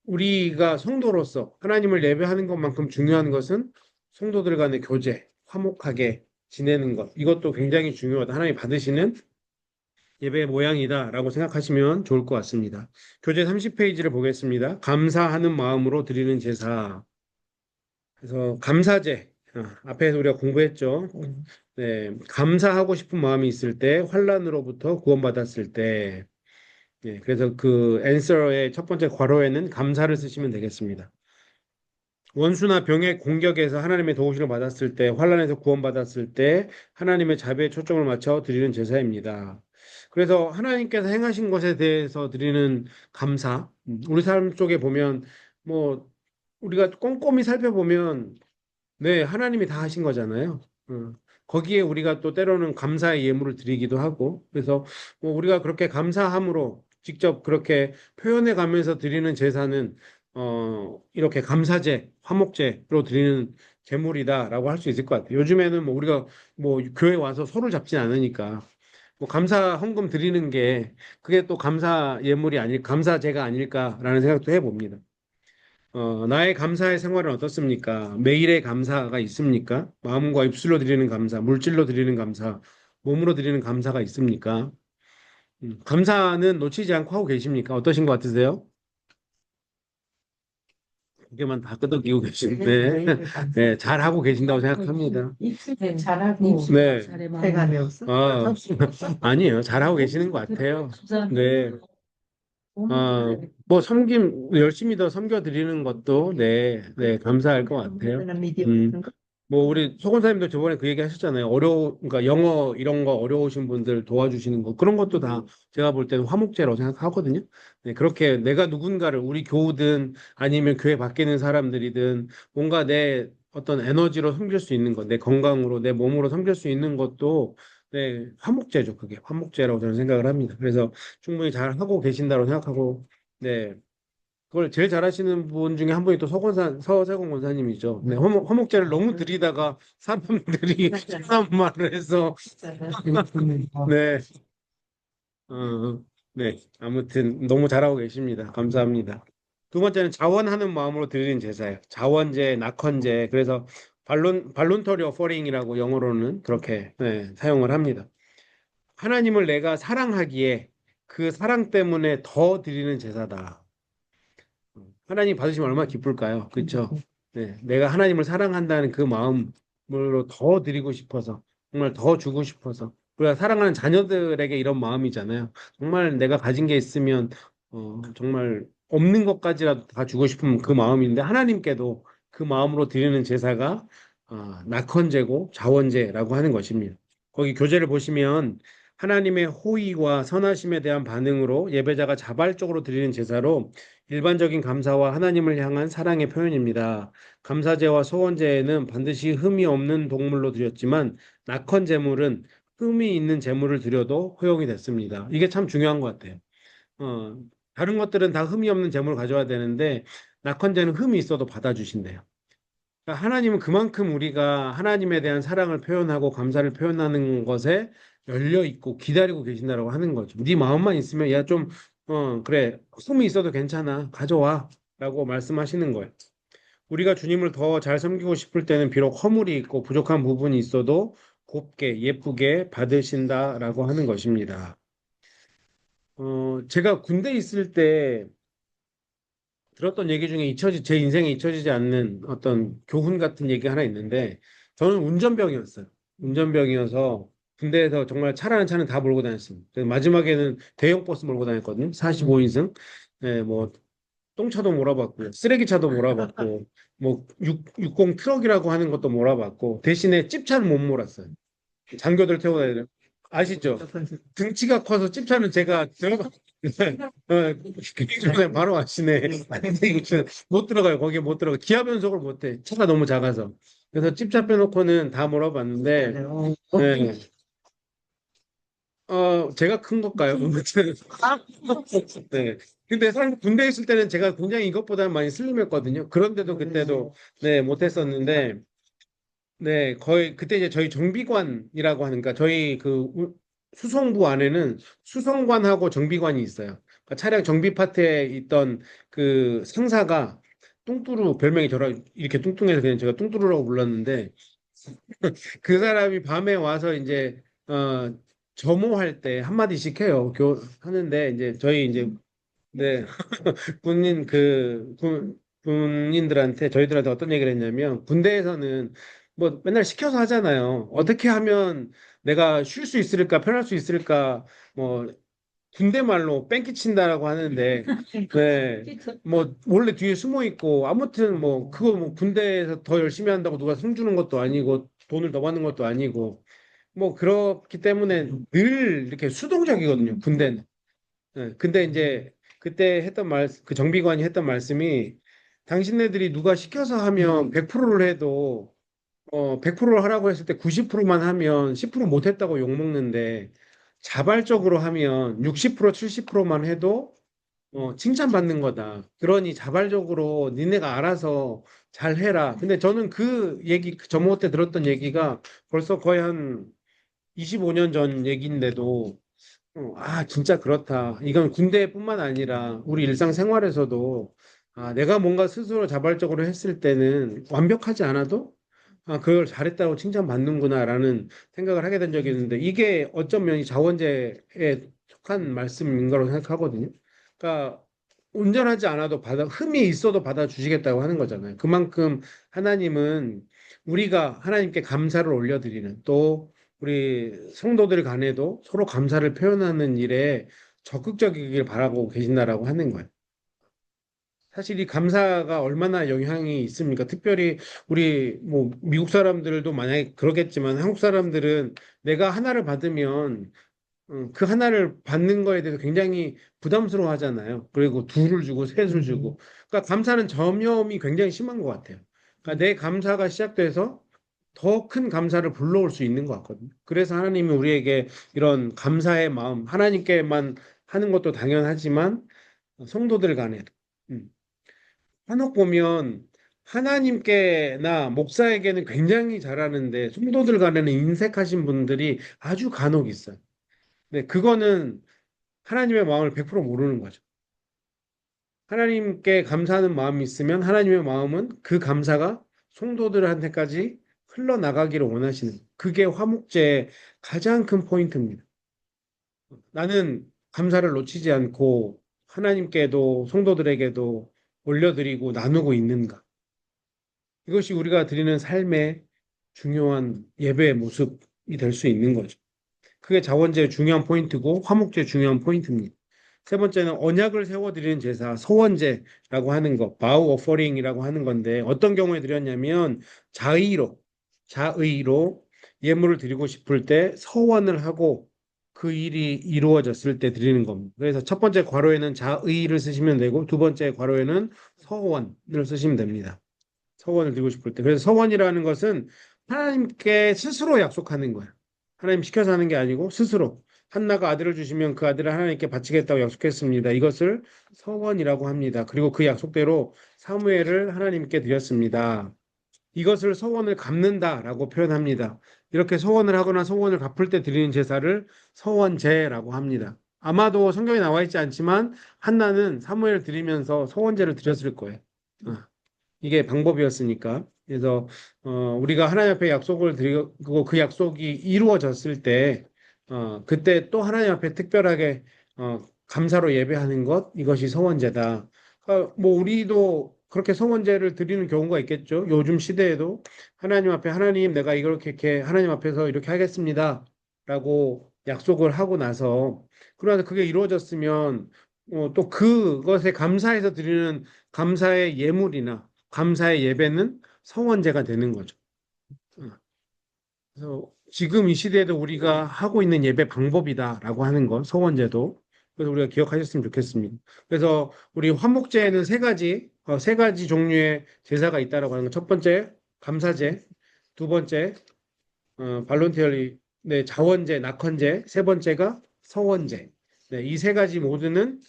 S1: 우리가 성도로서 하나님을 예배하는 것만큼 중요한 것은 성도들 간의 교제, 화목하게 지내는 것. 이것도 굉장히 중요하다. 하나님 받으시는 예배의 모양이다라고 생각하시면 좋을 것 같습니다. 교재 30페이지를 보겠습니다. 감사하는 마음으로 드리는 제사. 그래서 감사제. 앞에서 우리가 공부했죠. 네, 감사하고 싶은 마음이 있을 때, 환난으로부터 구원받았을 때. 네, 그래서 그 answer의 첫 번째 괄호에는 감사를 쓰시면 되겠습니다. 원수나 병의 공격에서 하나님의 도우심을 받았을 때, 환난에서 구원받았을 때 하나님의 자비에 초점을 맞춰 드리는 제사입니다. 그래서 하나님께서 행하신 것에 대해서 드리는 감사. 우리 삶 속에 보면 뭐 우리가 꼼꼼히 살펴보면 네, 하나님이 다 하신 거잖아요. 거기에 우리가 또 때로는 감사의 예물을 드리기도 하고 그래서 뭐 우리가 그렇게 감사함으로 직접 그렇게 표현해 가면서 드리는 제사는 이렇게 감사제, 화목제로 드리는 제물이다라고 할 수 있을 것 같아요. 요즘에는 뭐 우리가 뭐 교회 와서 서로 잡진 않으니까 뭐 감사 헌금 드리는 게 그게 또 감사 예물이 아닐, 감사제가 아닐까라는 생각도 해봅니다. 나의 감사의 생활은 어떻습니까? 매일의 감사가 있습니까? 마음과 입술로 드리는 감사, 물질로 드리는 감사, 몸으로 드리는 감사가 있습니까? 감사는 놓치지 않고 하고 계십니까? 어떠신 것 같으세요? 고개만 다 끄덕이고 계신데, 네, 잘하고 계신다고 생각합니다.
S2: 네, 잘하고
S1: 네,
S2: 해감이 없어?
S1: 아, 아니에요. 잘하고 계시는 것 같아요. 네, 뭐 열심히 더 섬겨드리는 것도, 네, 네, 감사할 것 같아요. 뭐 우리 소 권사님도 저번에 그 얘기 하셨잖아요. 그러니까 영어 이런 거 어려우신 분들 도와주시는 거 그런 것도 다 제가 볼 때는 화목제라고 생각하거든요. 네, 그렇게 내가 누군가를 우리 교우든 아니면 교회 밖에 있는 사람들이든 뭔가 내 어떤 에너지로 섬길 수 있는 것, 내 건강으로 내 몸으로 섬길 수 있는 것도 네, 화목제죠. 그게 화목제라고 저는 생각을 합니다. 그래서 충분히 잘 하고 계신다고 생각하고 네. 그걸 제일 잘하시는 분 중에 한 분이 또 서세공 권사님이죠. 네, 화목제를 너무 드리다가 사람들이 이상한 말을 해서 네, 네, 아무튼 너무 잘하고 계십니다. 감사합니다. 두 번째는 자원하는 마음으로 드리는 제사예요. 자원제, 낙헌제. 그래서 발론터리 어퍼링이라고 영어로는 그렇게 네, 사용을 합니다. 하나님을 내가 사랑하기에 그 사랑 때문에 더 드리는 제사다. 하나님 받으시면 얼마나 기쁠까요? 그렇죠? 네, 내가 하나님을 사랑한다는 그 마음으로 더 드리고 싶어서 정말 더 주고 싶어서 우리가 사랑하는 자녀들에게 이런 마음이잖아요. 정말 내가 가진 게 있으면 정말 없는 것까지라도 다 주고 싶은 그 마음인데 하나님께도 그 마음으로 드리는 제사가 낙헌제고 자원제라고 하는 것입니다. 거기 교재를 보시면 하나님의 호의와 선하심에 대한 반응으로 예배자가 자발적으로 드리는 제사로 일반적인 감사와 하나님을 향한 사랑의 표현입니다. 감사제와 소원제에는 반드시 흠이 없는 동물로 드렸지만 낙헌 제물은 흠이 있는 제물을 드려도 허용이 됐습니다. 이게 참 중요한 것 같아요. 어, 다른 것들은 다 흠이 없는 제물을 가져와야 되는데 낙헌제는 흠이 있어도 받아주신대요. 그러니까 하나님은 그만큼 우리가 하나님에 대한 사랑을 표현하고 감사를 표현하는 것에 열려 있고 기다리고 계신다라고 하는 거죠. 네 마음만 있으면 야 좀 그래 숨이 있어도 괜찮아 가져와 라고 말씀하시는 거예요. 우리가 주님을 더 잘 섬기고 싶을 때는 비록 허물이 있고 부족한 부분이 있어도 곱게 예쁘게 받으신다라고 하는 것입니다. 제가 군대 있을 때 들었던 얘기 중에 제 인생에 잊혀지지 않는 어떤 교훈 같은 얘기 하나 있는데, 저는 운전병이었어요. 운전병이어서 군대에서 정말 차라는 차는 다 몰고 다녔습니다. 그래서 마지막에는 대형 버스 몰고 다녔거든요. 45인승. 네, 뭐, 똥차도 몰아봤고, 쓰레기차도 몰아봤고, 뭐, 60 트럭이라고 하는 것도 몰아봤고, 대신에 찝차는 못 몰았어요. 장교들 태워 다니는 아시죠? 등치가 커서 찝차는 제가 들어가 그 전에 바로 아시네. 못 들어가요. 거기에 못 들어가. 기아 변속을 못 해. 차가 너무 작아서. 그래서 찝차 빼놓고는 다 몰아봤는데 네. 제가 큰 걸까요? 아무튼 네. 근데 사실 군대에 있을 때는 제가 굉장히 이것보다 많이 슬림했거든요. 그런데도 그때도 네, 못했었는데 네, 거의 그때 이제 저희 정비관이라고 하니까 저희 수송부 안에는 수송관하고 정비관이 있어요. 그러니까 차량 정비 파트에 있던 그 상사가 뚱뚜루 별명이 저라 이렇게 뚱뚱해서 그냥 제가 뚱뚜루라고 불렀는데 그 사람이 밤에 와서 이제 점호할 때 한마디씩 해요. 하는데 이제 저희 이제 네 군인들한테 저희들한테 어떤 얘기를 했냐면 군대에서는 뭐 맨날 시켜서 하잖아요. 어떻게 하면 내가 쉴 수 있을까, 편할 수 있을까, 뭐 군대 말로 뺑기 친다라고 하는데, 네, 뭐 원래 뒤에 숨어 있고 아무튼 뭐 그거 뭐 군대에서 더 열심히 한다고 누가 상 주는 것도 아니고 돈을 더 받는 것도 아니고 뭐 그렇기 때문에 늘 이렇게 수동적이거든요. 군대는. 네, 근데 이제 그때 그 정비관이 했던 말씀이 당신네들이 누가 시켜서 하면 100%를 해도 100%를 하라고 했을 때 90%만 하면 10% 못했다고 욕먹는데 자발적으로 하면 60% 70%만 해도 칭찬받는 거다. 그러니 자발적으로 니네가 알아서 잘 해라. 근데 저는 그 얘기, 그 전모 때 들었던 얘기가 벌써 거의 한 25년 전 얘기인데도, 진짜 그렇다. 이건 군대뿐만 아니라 우리 일상생활에서도, 내가 뭔가 스스로 자발적으로 했을 때는 완벽하지 않아도, 그걸 잘했다고 칭찬받는구나라는 생각을 하게 된 적이 있는데, 이게 어쩌면 이 자원제에 속한 말씀인 거라고 생각하거든요. 그러니까, 온전하지 않아도 흠이 있어도 받아주시겠다고 하는 거잖아요. 그만큼 하나님은 우리가 하나님께 감사를 올려드리는, 또 우리 성도들 간에도 서로 감사를 표현하는 일에 적극적이길 바라고 계신다라고 하는 거예요. 사실 이 감사가 얼마나 영향이 있습니까? 특별히 우리 뭐 미국 사람들도 만약에 그러겠지만 한국 사람들은 내가 하나를 받으면 그 하나를 받는 거에 대해서 굉장히 부담스러워 하잖아요. 그리고 둘을 주고 셋을 주고. 그러니까 감사는 점염이 굉장히 심한 것 같아요. 그러니까 내 감사가 시작돼서 더 큰 감사를 불러올 수 있는 것 같거든요. 그래서 하나님이 우리에게 이런 감사의 마음, 하나님께만 하는 것도 당연하지만 성도들 간에도. 음. 한옥 보면 하나님께나 목사에게는 굉장히 잘하는데 성도들 간에는 인색하신 분들이 아주 간혹 있어요. 네, 그거는 하나님의 마음을 100% 모르는 거죠. 하나님께 감사하는 마음이 있으면 하나님의 마음은 그 감사가 성도들한테까지 흘러나가기를 원하시는 거예요. 그게 화목제의 가장 큰 포인트입니다. 나는 감사를 놓치지 않고 하나님께도 성도들에게도 올려드리고 나누고 있는가? 이것이 우리가 드리는 삶의 중요한 예배의 모습이 될 수 있는 거죠. 그게 자원제의 중요한 포인트고 화목제의 중요한 포인트입니다. 세 번째는 언약을 세워드리는 제사, 서원제라고 하는 거, 바우 오퍼링이라고 하는 건데 어떤 경우에 드렸냐면 자의로, 자의로 예물을 드리고 싶을 때 서원을 하고 그 일이 이루어졌을 때 드리는 겁니다. 그래서 첫 번째 괄호에는 자의를 쓰시면 되고 두 번째 괄호에는 서원을 쓰시면 됩니다. 서원을 드리고 싶을 때. 그래서 서원이라는 것은 하나님께 스스로 약속하는 거예요. 하나님 시켜서 하는 게 아니고 스스로. 한나가 아들을 주시면 그 아들을 하나님께 바치겠다고 약속했습니다. 이것을 서원이라고 합니다. 그리고 그 약속대로 사무엘을 하나님께 드렸습니다. 이것을 서원을 갚는다라고 표현합니다. 이렇게 서원을 하거나 서원을 갚을 때 드리는 제사를 서원제라고 합니다. 아마도 성경에 나와 있지 않지만 한나는 사무엘 드리면서 서원제를 드렸을 거예요. 어. 이게 방법이었으니까. 그래서 우리가 하나님 앞에 약속을 드리고 그 약속이 이루어졌을 때 그때 또 하나님 앞에 특별하게 감사로 예배하는 것 이것이 서원제다. 그러니까 뭐 우리도 그렇게 서원제를 드리는 경우가 있겠죠. 요즘 시대에도 하나님 앞에 하나님 내가 이렇게 하나님 앞에서 이렇게 하겠습니다라고 약속을 하고 나서 그러나 그게 이루어졌으면 또 그것에 감사해서 드리는 감사의 예물이나 감사의 예배는 성원제가 되는 거죠. 어, 그래서 지금 이 시대에도 우리가 하고 있는 예배 방법이다라고 하는 것, 성원제도. 그래서 우리가 기억하셨으면 좋겠습니다. 그래서 우리 화목제에는 세 가지 종류의 제사가 있다라고 하는 것. 첫 번째, 감사제. 두 번째, 발론티얼리, 네, 자원제, 낙헌제. 세 번째가 서원제. 네, 이 세 가지 모두는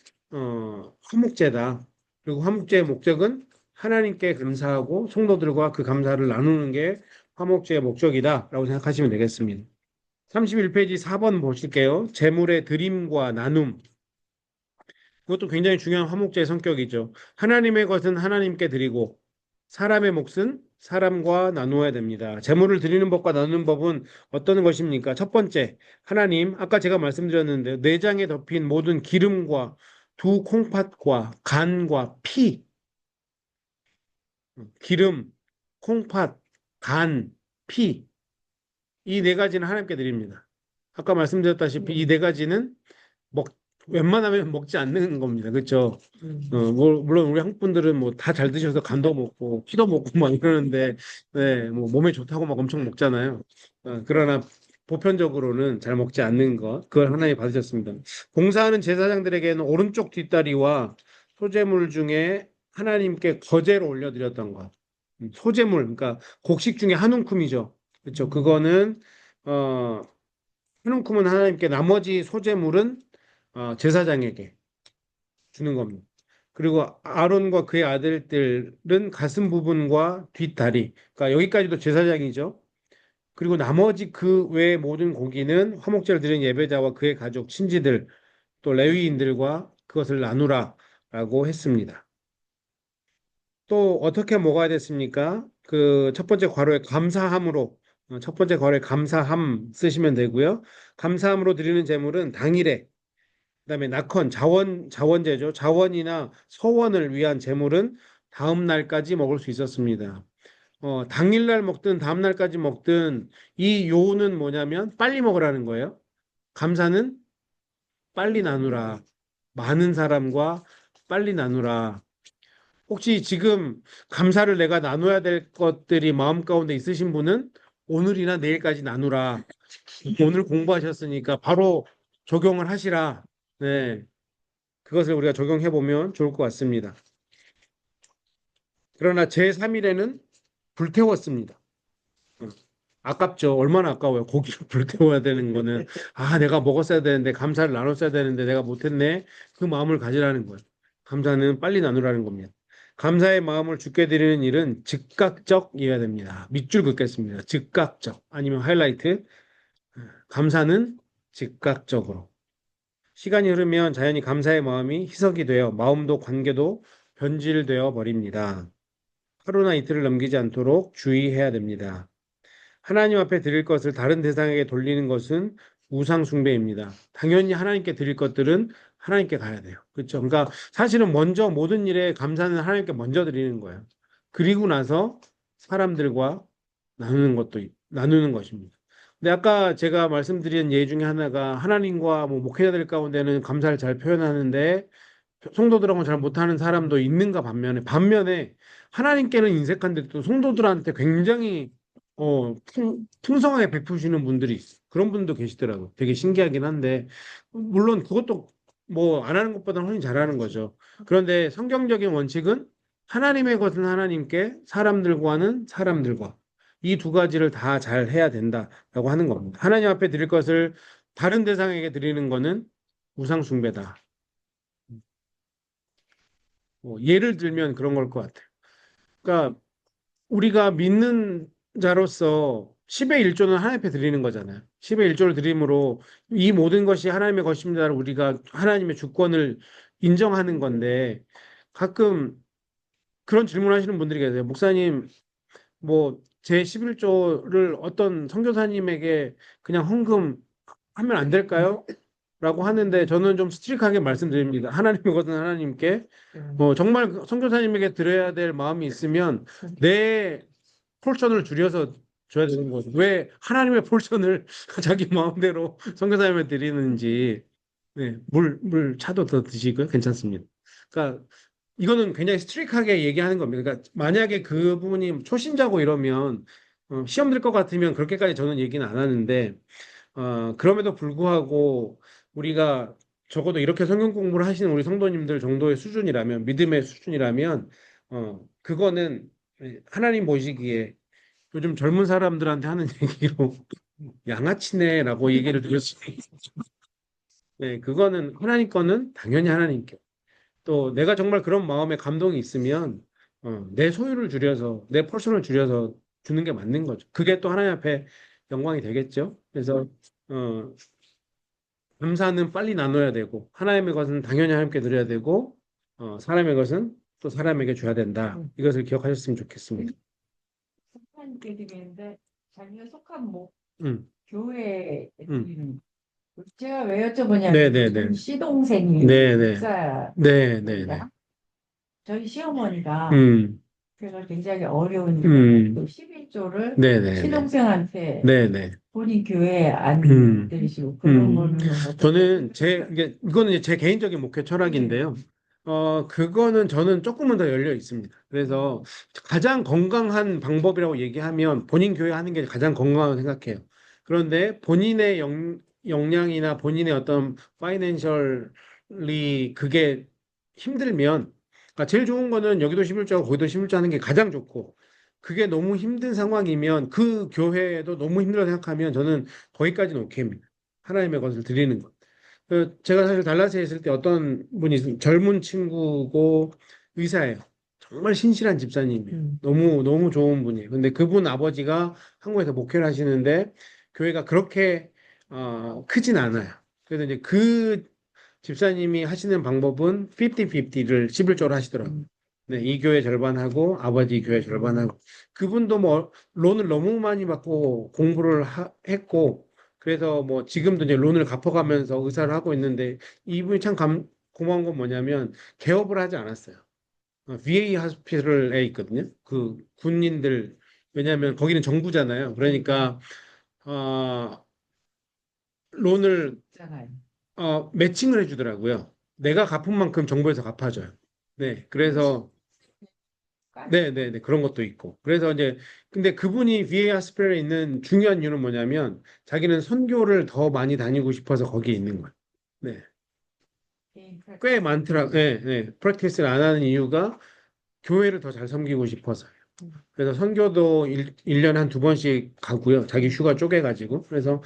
S1: 화목제다. 그리고 화목제의 목적은 하나님께 감사하고 성도들과 그 감사를 나누는 게 화목제의 목적이다라고 생각하시면 되겠습니다. 31페이지 4번 보실게요. 제물의 드림과 나눔. 그것도 굉장히 중요한 화목제의 성격이죠. 하나님의 것은 하나님께 드리고 사람의 몫은 사람과 나누어야 됩니다. 제물을 드리는 법과 나누는 법은 어떤 것입니까? 첫 번째, 하나님, 아까 제가 말씀드렸는데 내장에 덮인 모든 기름과 두 콩팥과 간과 피, 기름, 콩팥, 간, 피, 이 네 가지는 하나님께 드립니다. 아까 말씀드렸다시피 이 네 가지는 먹, 웬만하면 먹지 않는 겁니다. 그렇죠? 물론 우리 한국 분들은 뭐 다 잘 드셔서 간도 먹고 피도 먹고 막 이러는데, 네, 뭐 몸에 좋다고 막 엄청 먹잖아요. 그러나 보편적으로는 잘 먹지 않는 것, 그걸 하나님 받으셨습니다. 봉사하는 제사장들에게는 오른쪽 뒷다리와 소재물 중에 하나님께 거제로 올려드렸던 것. 소재물, 그러니까 곡식 중에 한 움큼이죠. 그렇죠? 그거는 어, 한 움큼은 하나님께, 나머지 소재물은 제사장에게 주는 겁니다. 그리고 아론과 그의 아들들은 가슴 부분과 뒷다리, 그러니까 여기까지도 제사장이죠. 그리고 나머지 그 외의 모든 고기는 화목제를 드린 예배자와 그의 가족, 친지들, 또 레위인들과 그것을 나누라라고 했습니다. 또 어떻게 먹어야 됐습니까? 그 첫 번째 괄호에 감사함으로, 첫 번째 괄호에 감사함 쓰시면 되고요. 감사함으로 드리는 제물은 당일에, 그다음에 낙헌, 자원제죠. 자원이나 서원을 위한 제물은 다음 날까지 먹을 수 있었습니다. 당일날 먹든 다음 날까지 먹든 이 요는 뭐냐면 빨리 먹으라는 거예요. 감사는 빨리 나누라. 많은 사람과 빨리 나누라. 혹시 지금 감사를 내가 나눠야 될 것들이 마음 가운데 있으신 분은 오늘이나 내일까지 나누라. 오늘 공부하셨으니까 바로 적용을 하시라. 네. 그것을 우리가 적용해 보면 좋을 것 같습니다. 그러나 제3일에는 불태웠습니다. 아깝죠. 얼마나 아까워요. 고기를 불태워야 되는 거는. 아, 내가 먹었어야 되는데, 감사를 나눴어야 되는데, 내가 못했네. 그 마음을 가지라는 거예요. 감사는 빨리 나누라는 겁니다. 감사의 마음을 주께 드리는 일은 즉각적이어야 됩니다. 밑줄 긋겠습니다. 즉각적. 아니면 하이라이트. 감사는 즉각적으로. 시간이 흐르면 자연히 감사의 마음이 희석이 되어 마음도 관계도 변질되어 버립니다. 하루나 이틀을 넘기지 않도록 주의해야 됩니다. 하나님 앞에 드릴 것을 다른 대상에게 돌리는 것은 우상 숭배입니다. 당연히 하나님께 드릴 것들은 하나님께 가야 돼요. 그렇죠? 그러니까 사실은 먼저 모든 일에 감사는 하나님께 먼저 드리는 거예요. 그리고 나서 사람들과 나누는 것입니다. 근데 아까 제가 말씀드린 예 중에 하나가 하나님과 뭐 목회자들 가운데는 감사를 잘 표현하는데 성도들하고 잘 못하는 사람도 있는가 반면에 하나님께는 인색한데 또 성도들한테 굉장히 풍성하게 베푸시는 분들이 있어요. 그런 분도 계시더라고요. 되게 신기하긴 한데 물론 그것도 뭐 안 하는 것보다는 훨씬 잘하는 거죠. 그런데 성경적인 원칙은 하나님의 것은 하나님께, 사람들과는 사람들과 이 두 가지를 다 잘 해야 된다라고 하는 겁니다. 하나님 앞에 드릴 것을 다른 대상에게 드리는 거는 우상 숭배다. 예를 들면 그런 걸 것 같아요. 그러니까 우리가 믿는 자로서 10의 1조는 하나님 앞에 드리는 거잖아요. 10의 1조를 드림으로 이 모든 것이 하나님의 것입니다를 우리가 하나님의 주권을 인정하는 건데 가끔 그런 질문하시는 분들이 계세요. 목사님, 뭐 제 11조를 어떤 선교사님에게 그냥 헌금하면 안 될까요? 라고 하는데 저는 좀 스트릭하게 말씀드립니다. 하나님의 것은 하나님께 정말 선교사님에게 드려야 될 마음이 있으면 내 폴션을 줄여서 줘야 되는 거죠. 왜 하나님의 폴션을 자기 마음대로 선교사님에 드리는지. 네, 물 차도 더 드시고요. 괜찮습니다. 그러니까 이거는 굉장히 스트릭하게 얘기하는 겁니다. 그러니까 만약에 그분이 초신자고 이러면 시험 들 것 같으면 그렇게까지 저는 얘기는 안 하는데 그럼에도 불구하고 우리가 적어도 이렇게 성경 공부를 하시는 우리 성도님들 정도의 수준이라면 믿음의 수준이라면 그거는 하나님 보시기에 요즘 젊은 사람들한테 하는 얘기로 양아치네라고 얘기를 들을 수 있어요. 네, 그거는 하나님 거는 당연히 하나님께. 또 내가 정말 그런 마음에 감동이 있으면 내 소유를 줄여서 내 포션을 줄여서 주는 게 맞는 거죠. 그게 또 하나님 앞에 영광이 되겠죠. 그래서 어, 감사는 빨리 나눠야 되고 하나님의 것은 당연히 하나님께 드려야 되고 사람의 것은 또 사람에게 줘야 된다. 이것을 기억하셨으면 좋겠습니다.
S2: 속한 드리는데 자기가 속한 뭐
S1: 음,
S2: 교회에
S1: 음.
S2: 드리는 제가 왜 여쭤보냐면
S1: 네네네.
S2: 시동생이
S1: 네네.
S2: 목사입니다.
S1: 네네네.
S2: 저희 시어머니가
S1: 음,
S2: 그래서 굉장히 어려우니까 또 11조를
S1: 네네네.
S2: 시동생한테
S1: 네네.
S2: 본인 교회에 안
S1: 음.
S2: 드리시고 그런 거는
S1: 저는 이거는 이제 제 개인적인 목회 철학인데요. 그거는 저는 조금은 더 열려 있습니다. 그래서 가장 건강한 방법이라고 얘기하면 본인 교회 하는 게 가장 건강하다고 생각해요. 그런데 본인의 역량이나 본인의 어떤 파이낸셜리 그게 힘들면, 그러니까 제일 좋은 거는 여기도 11조하고 거기도 11조 하는 게 가장 좋고, 그게 너무 힘든 상황이면 그 교회도 너무 힘들어 생각하면 저는 거기까지는 오케이입니다. 하나님의 것을 드리는 것. 제가 사실 달라스에 있을 때 어떤 분이 젊은 친구고 의사예요. 정말 신실한 집사님이에요. 너무 너무 좋은 분이에요. 근데 그분 아버지가 한국에서 목회를 하시는데 교회가 그렇게 크진 않아요. 그래서 이제 그 집사님이 하시는 방법은 50-50를 11조로 하시더라고요. 네, 이 교회 절반하고 아버지 교회 절반하고 그분도 뭐 론을 너무 많이 받고 공부를 했고 그래서 뭐 지금도 이제 론을 갚아가면서 의사를 하고 있는데 이분이 참 고마운 건 뭐냐면 개업을 하지 않았어요. VA 하스피털에 있거든요. 그 군인들 왜냐하면 거기는 정부잖아요. 그러니까 어, 론을
S2: 있잖아요.
S1: 매칭을 해주더라고요. 내가 갚은 만큼 정부에서 갚아줘요. 네, 그래서 네, 그런 것도 있고. 그래서 이제 근데 그분이 VA 하스피털에 있는 중요한 이유는 뭐냐면 자기는 선교를 더 많이 다니고 싶어서 거기에 있는 거예요. 네,
S2: 개인
S1: 꽤
S2: 프랙티스.
S1: 많더라. 네, 네, 프랙티스를 안 하는 이유가 교회를 더 잘 섬기고 싶어서요. 그래서 선교도 일년에 한 두 번씩 가고요. 자기 휴가 쪼개가지고. 그래서,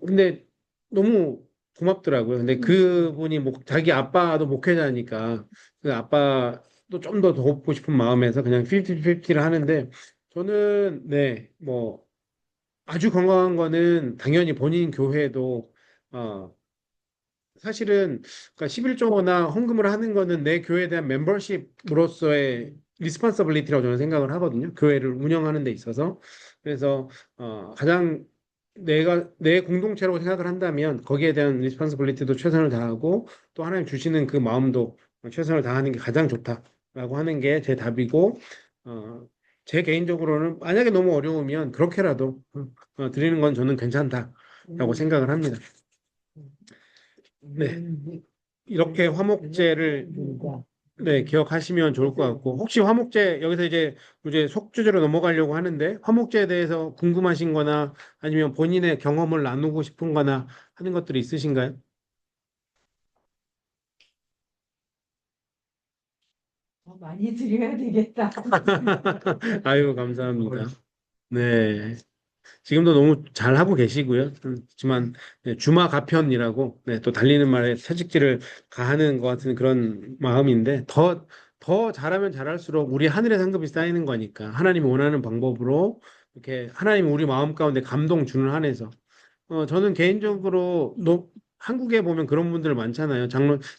S1: 근데 너무 고맙더라고요. 근데 그분이 자기 아빠도 목회자니까 그 아빠도 좀 더 돕고 싶은 마음에서 그냥 50-50를 하는데 저는, 네, 뭐, 아주 건강한 거는 당연히 본인 교회도, 어, 사실은 그러니까 11조나 헌금을 하는 거는 내 교회에 대한 멤버십으로서의 리스폰서빌리티라고 저는 생각을 하거든요. 교회를 운영하는 데 있어서. 그래서 가장 내가 내 공동체라고 생각을 한다면 거기에 대한 리스폰서빌리티도 최선을 다하고 또 하나님 주시는 그 마음도 최선을 다하는 게 가장 좋다라고 하는 게 제 답이고 어, 제 개인적으로는 만약에 너무 어려우면 그렇게라도 드리는 건 저는 괜찮다라고 생각을 합니다. 네. 이렇게 화목제를 네, 기억하시면 좋을 것 같고 혹시 화목제 여기서 이제 속주제로 넘어가려고 하는데 화목제에 대해서 궁금하신 거나 아니면 본인의 경험을 나누고 싶은 거나 하는 것들이 있으신가요?
S2: 더 많이 드려야 되겠다.
S1: 아유, 감사합니다. 네. 지금도 너무 잘 하고 계시고요. 그렇지만 네, 주마 가편이라고 네, 또 달리는 말에 채찍질을 가하는 것 같은 그런 마음인데 더 잘하면 잘할수록 우리 하늘의 상급이 쌓이는 거니까 하나님이 원하는 방법으로 이렇게 하나님 우리 마음 가운데 감동 주는 한에서 저는 개인적으로 한국에 보면 그런 분들 많잖아요.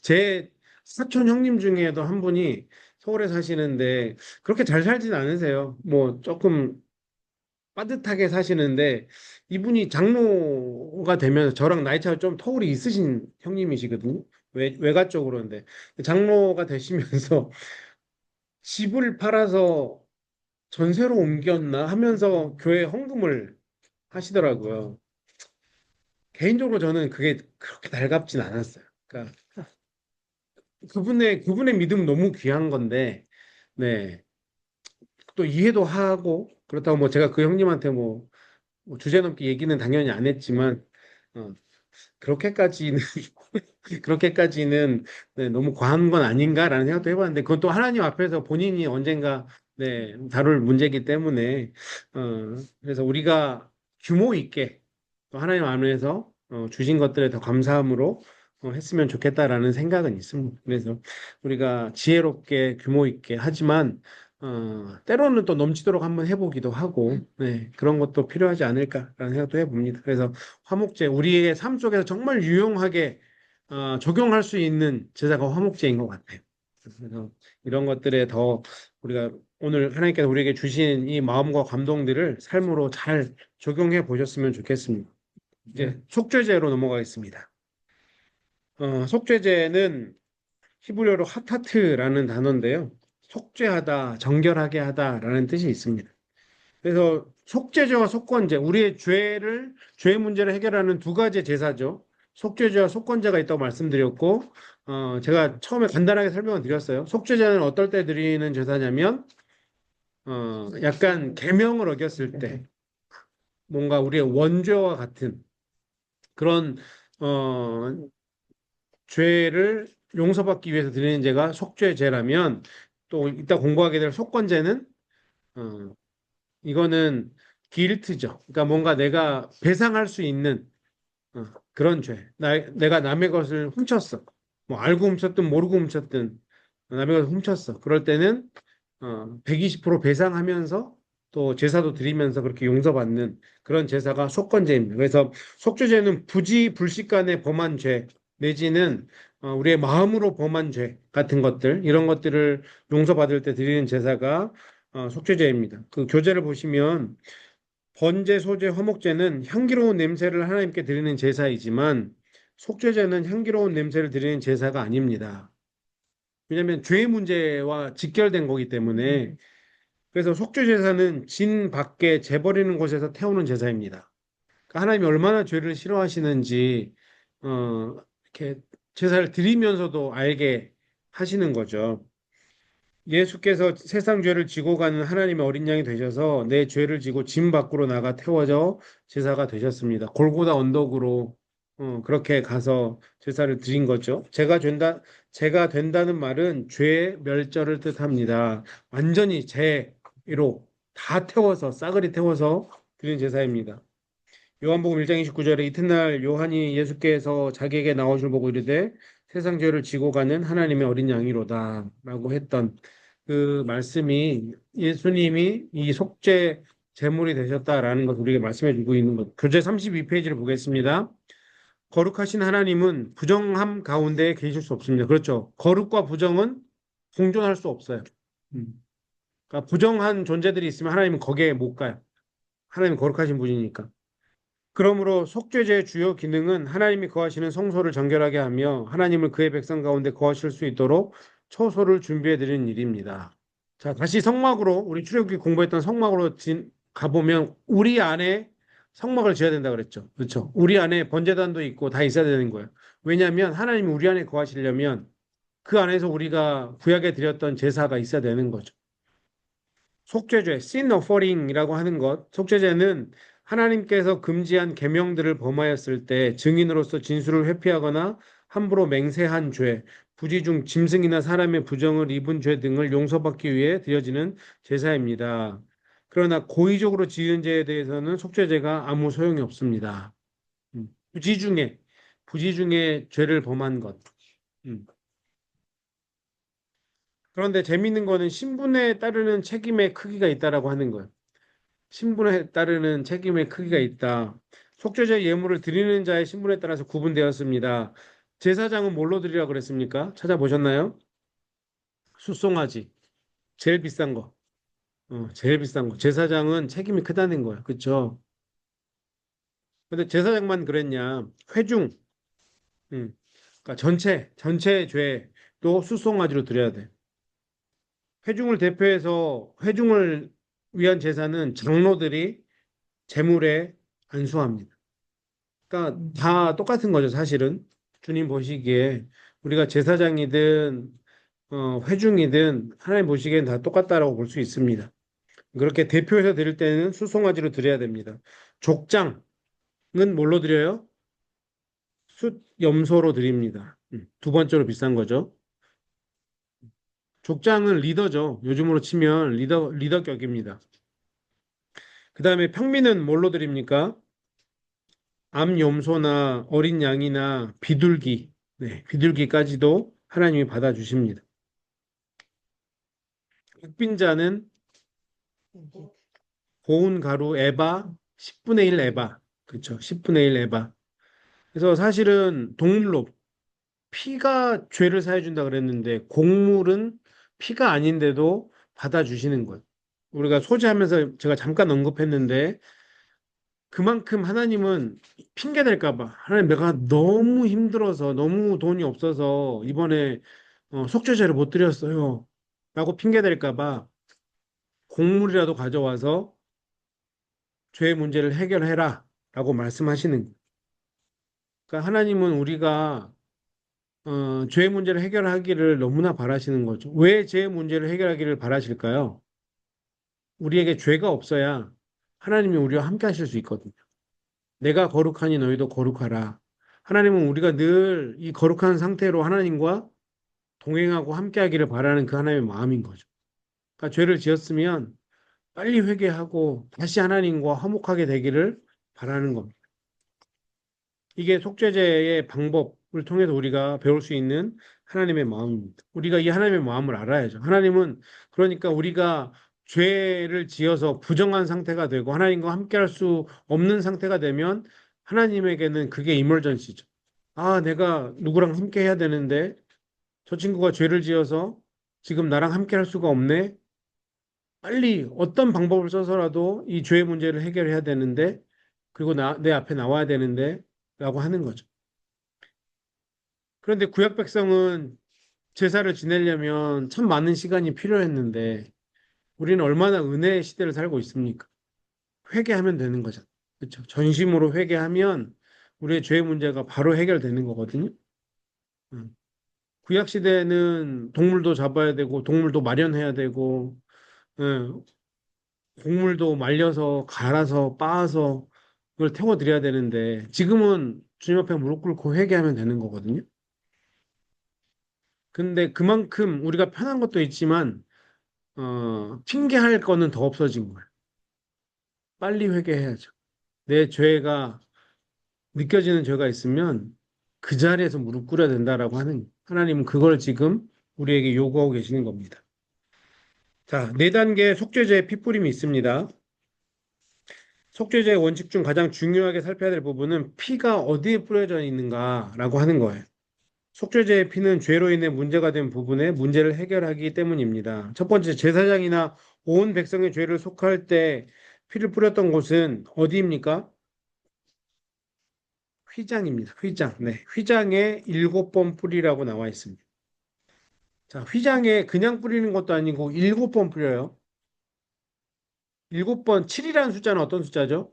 S1: 제 사촌 형님 중에도 한 분이 서울에 사시는데 그렇게 잘 살진 않으세요. 뭐 조금 빠듯하게 사시는데 이분이 장로가 되면서 저랑 나이 차가 좀 터울이 있으신 형님이시거든요. 외가 쪽으로인데 장로가 되시면서 집을 팔아서 전세로 옮겼나 하면서 교회 헌금을 하시더라고요. 개인적으로 저는 그게 그렇게 달갑진 않았어요. 그러니까 그분의 믿음 너무 귀한 건데, 네. 또 이해도 하고 그렇다고 뭐 제가 그 형님한테 뭐 주제넘게 얘기는 당연히 안 했지만 어, 그렇게까지는 그렇게까지는 네, 너무 과한 건 아닌가라는 생각도 해봤는데 그건 또 하나님 앞에서 본인이 언젠가 네, 다룰 문제이기 때문에 그래서 우리가 규모 있게 또 하나님 안에서 주신 것들에 더 감사함으로 했으면 좋겠다라는 생각은 있습니다. 그래서 우리가 지혜롭게 규모 있게 하지만 때로는 또 넘치도록 한번 해보기도 하고 네, 그런 것도 필요하지 않을까라는 생각도 해봅니다. 그래서 화목제 우리의 삶 속에서 정말 유용하게 적용할 수 있는 제사가 화목제인 것 같아요. 그래서 이런 것들에 더 우리가 오늘 하나님께서 우리에게 주신 이 마음과 감동들을 삶으로 잘 적용해 보셨으면 좋겠습니다. 이제 속죄제로 넘어가겠습니다. 속죄제는 히브리어로 하타트라는 단어인데요. 속죄하다, 정결하게 하다라는 뜻이 있습니다. 그래서 속죄제와 속건제, 우리의 죄 문제를 해결하는 두 가지 제사죠. 속죄제와 속건제가 있다고 말씀드렸고, 제가 처음에 간단하게 설명을 드렸어요. 속죄제는 어떨 때 드리는 제사냐면, 약간 계명을 어겼을 때, 뭔가 우리의 원죄와 같은 그런, 어, 죄를 용서받기 위해서 드리는 제가 속죄제라면, 또 이따 공부하게 될 속건제는, 어, 이거는 길트죠. 그러니까 뭔가 내가 배상할 수 있는 그런 죄. 내가 남의 것을 훔쳤어. 뭐 알고 훔쳤든 모르고 훔쳤든 남의 것을 훔쳤어. 그럴 때는 120% 배상하면서 또 제사도 드리면서 그렇게 용서받는 그런 제사가 속건제입니다. 그래서 속죄제는 부지불식간에 범한 죄 내지는 우리의 마음으로 범한 죄 같은 것들 이런 것들을 용서받을 때 드리는 제사가 속죄제입니다. 그 교제를 보시면 번제, 소제, 화목제는 향기로운 냄새를 하나님께 드리는 제사이지만 속죄제는 향기로운 냄새를 드리는 제사가 아닙니다. 왜냐하면 죄의 문제와 직결된 거기 때문에 그래서 속죄 제사는 진 밖에 재버리는 곳에서 태우는 제사입니다. 그러니까 하나님이 얼마나 죄를 싫어하시는지 이렇게 제사를 드리면서도 알게 하시는 거죠. 예수께서 세상 죄를 지고 가는 하나님의 어린 양이 되셔서 내 죄를 지고 진 밖으로 나가 태워져 제사가 되셨습니다. 골고다 언덕으로 그렇게 가서 제사를 드린 거죠. 제가 된다는 말은 죄의 멸절을 뜻합니다. 완전히 죄로 다 태워서 싸그리 태워서 드린 제사입니다. 요한복음 1장 29절에 이튿날 요한이 예수께서 자기에게 나오심을 보고 이르되 세상 죄를 지고 가는 하나님의 어린 양이로다 라고 했던 그 말씀이 예수님이 이 속죄 제물이 되셨다라는 것을 우리에게 말씀해 주고 있는 것. 교재 32페이지를 보겠습니다. 거룩하신 하나님은 부정함 가운데 계실 수 없습니다. 그렇죠. 거룩과 부정은 공존할 수 없어요. 음. 그러니까 부정한 존재들이 있으면 하나님은 거기에 못 가요. 하나님은 거룩하신 분이니까. 그러므로 속죄제의 주요 기능은 하나님이 거하시는 성소를 정결하게 하며 하나님을 그의 백성 가운데 거하실 수 있도록 처소를 준비해 드리는 일입니다. 자, 다시 성막으로 우리 출애굽기 공부했던 성막으로 가보면 우리 안에 성막을 지어야 된다 그랬죠. 그렇죠? 우리 안에 번제단도 있고 다 있어야 되는 거예요. 왜냐하면 하나님이 우리 안에 거하시려면 그 안에서 우리가 구약에 드렸던 제사가 있어야 되는 거죠. 속죄죄, sin offering이라고 하는 것, 속죄죄는 하나님께서 금지한 계명들을 범하였을 때 증인으로서 진술을 회피하거나 함부로 맹세한 죄, 부지 중 짐승이나 사람의 부정을 입은 죄 등을 용서받기 위해 드려지는 제사입니다. 그러나 고의적으로 지은 죄에 대해서는 속죄죄가 아무 소용이 없습니다. 부지 중에 죄를 범한 것. 음. 그런데 재미있는 거는 신분에 따르는 책임의 크기가 있다라고 하는 거예요. 신분에 따르는 책임의 크기가 있다. 속죄제 예물을 드리는 자의 신분에 따라서 구분되었습니다. 제사장은 뭘로 드리라고 그랬습니까? 찾아보셨나요? 숫송아지. 제일 비싼 거. 제일 비싼 거. 제사장은 책임이 크다는 거야. 그쵸? 근데 제사장만 그랬냐? 회중. 음. 그러니까 전체 죄도 숫송아지로 드려야 돼. 회중을 대표해서 회중을 위한 제사는 장로들이 제물에 안수합니다. 그러니까 다 똑같은 거죠, 사실은. 주님 보시기에 우리가 제사장이든 회중이든 하나님 보시기엔 다 똑같다라고 볼 수 있습니다. 그렇게 대표해서 드릴 때는 수송아지로 드려야 됩니다. 족장은 뭘로 드려요? 숫 염소로 드립니다. 두 번째로 비싼 거죠. 족장은 리더죠. 요즘으로 치면 리더격입니다. 그 다음에 평민은 뭘로 드립니까? 암염소나 어린 양이나 비둘기, 네, 비둘기까지도 하나님이 받아주십니다. 흑빈자는 고운 가루 에바 10분의 1 에바, 그렇죠? 10분의 1 에바. 그래서 사실은 동물로 피가 죄를 사해 준다 그랬는데 곡물은 피가 아닌데도 받아주시는 거예요. 우리가 소지하면서 제가 잠깐 언급했는데 그만큼 하나님은 핑계 댈까 봐. 하나님 내가 너무 힘들어서 너무 돈이 없어서 이번에 속죄제를 못 드렸어요. 라고 핑계 댈까 봐 곡물이라도 가져와서 죄의 문제를 해결해라. 라고 말씀하시는 거예요. 그러니까 하나님은 우리가 죄의 문제를 해결하기를 너무나 바라시는 거죠. 왜 죄의 문제를 해결하기를 바라실까요? 우리에게 죄가 없어야 하나님이 우리와 함께 하실 수 있거든요. 내가 거룩하니 너희도 거룩하라. 하나님은 우리가 늘 이 거룩한 상태로 하나님과 동행하고 함께하기를 바라는 그 하나님의 마음인 거죠. 그러니까 죄를 지었으면 빨리 회개하고 다시 하나님과 화목하게 되기를 바라는 겁니다. 이게 속죄제의 방법을 통해서 우리가 배울 수 있는 하나님의 마음입니다. 우리가 이 하나님의 마음을 알아야죠. 하나님은 그러니까 우리가 죄를 지어서 부정한 상태가 되고 하나님과 함께할 수 없는 상태가 되면 하나님에게는 그게 이멀전시죠. 아, 내가 누구랑 함께 해야 되는데 저 친구가 죄를 지어서 지금 나랑 함께 할 수가 없네. 빨리 어떤 방법을 써서라도 이 죄의 문제를 해결해야 되는데, 그리고 내 앞에 나와야 되는데, 라고 하는 거죠. 그런데 구약 백성은 제사를 지내려면 참 많은 시간이 필요했는데, 우리는 얼마나 은혜의 시대를 살고 있습니까? 회개하면 되는 거죠. 그렇죠. 전심으로 회개하면 우리의 죄의 문제가 바로 해결되는 거거든요. 음. 구약 시대에는 동물도 잡아야 되고, 동물도 마련해야 되고, 예, 곡물도 말려서 갈아서 빻아서 그걸 태워드려야 되는데 지금은 주님 앞에 무릎 꿇고 회개하면 되는 거거든요. 근데 그만큼 우리가 편한 것도 있지만 핑계할 거는 더 없어진 거예요. 빨리 회개해야죠. 내 죄가 느껴지는 죄가 있으면 그 자리에서 무릎 꿇어야 된다라고 하는 하나님은 그걸 지금 우리에게 요구하고 계시는 겁니다. 자, 네 단계 속죄제의 피뿌림이 있습니다. 속죄제의 원칙 중 가장 중요하게 살펴야 될 부분은 피가 어디에 뿌려져 있는가라고 하는 거예요. 속죄제의 피는 죄로 인해 문제가 된 부분에 문제를 해결하기 때문입니다. 첫 번째, 제사장이나 온 백성의 죄를 속할 때 피를 뿌렸던 곳은 어디입니까? 휘장입니다. 휘장. 네. 휘장에 7번 뿌리라고 나와 있습니다. 자, 휘장에 그냥 뿌리는 것도 아니고 7번 뿌려요. 7번, 7이라는 숫자는 어떤 숫자죠?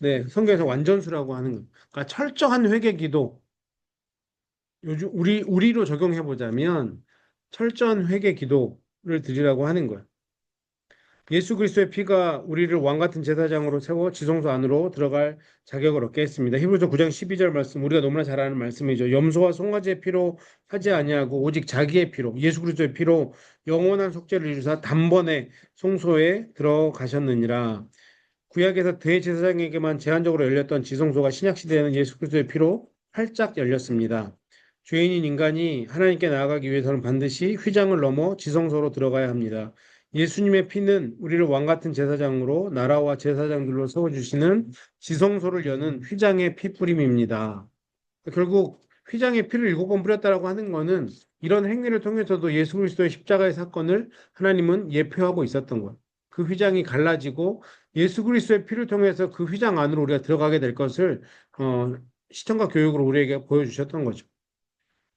S1: 네, 성경에서 완전수라고 하는 거. 그러니까 철저한 회개 기도. 요즘 우리로 적용해 보자면 철저한 회개 기도를 드리라고 하는 거예요. 예수 그리스도의 피가 우리를 왕 같은 제사장으로 세워 지성소 안으로 들어갈 자격을 얻게 했습니다. 히브리서 9장 12절 말씀 우리가 너무나 잘 아는 말씀이죠. 염소와 송아지의 피로 하지 아니하고 오직 자기의 피로 예수 그리스도의 피로 영원한 속죄를 이루사 단번에 송소에 들어가셨느니라. 구약에서 대제사장에게만 제한적으로 열렸던 지성소가 신약 시대에는 예수 그리스도의 피로 활짝 열렸습니다. 죄인인 인간이 하나님께 나아가기 위해서는 반드시 휘장을 넘어 지성소로 들어가야 합니다. 예수님의 피는 우리를 왕 같은 제사장으로 나라와 제사장들로 세워주시는 지성소를 여는 휘장의 피뿌림입니다. 결국 휘장에 피를 7번 뿌렸다라고 하는 것은 이런 행위를 통해서도 예수 그리스도의 십자가의 사건을 하나님은 예표하고 있었던 거예요. 그 휘장이 갈라지고 예수 그리스도의 피를 통해서 그 휘장 안으로 우리가 들어가게 될 것을 시청과 교육으로 우리에게 보여주셨던 거죠.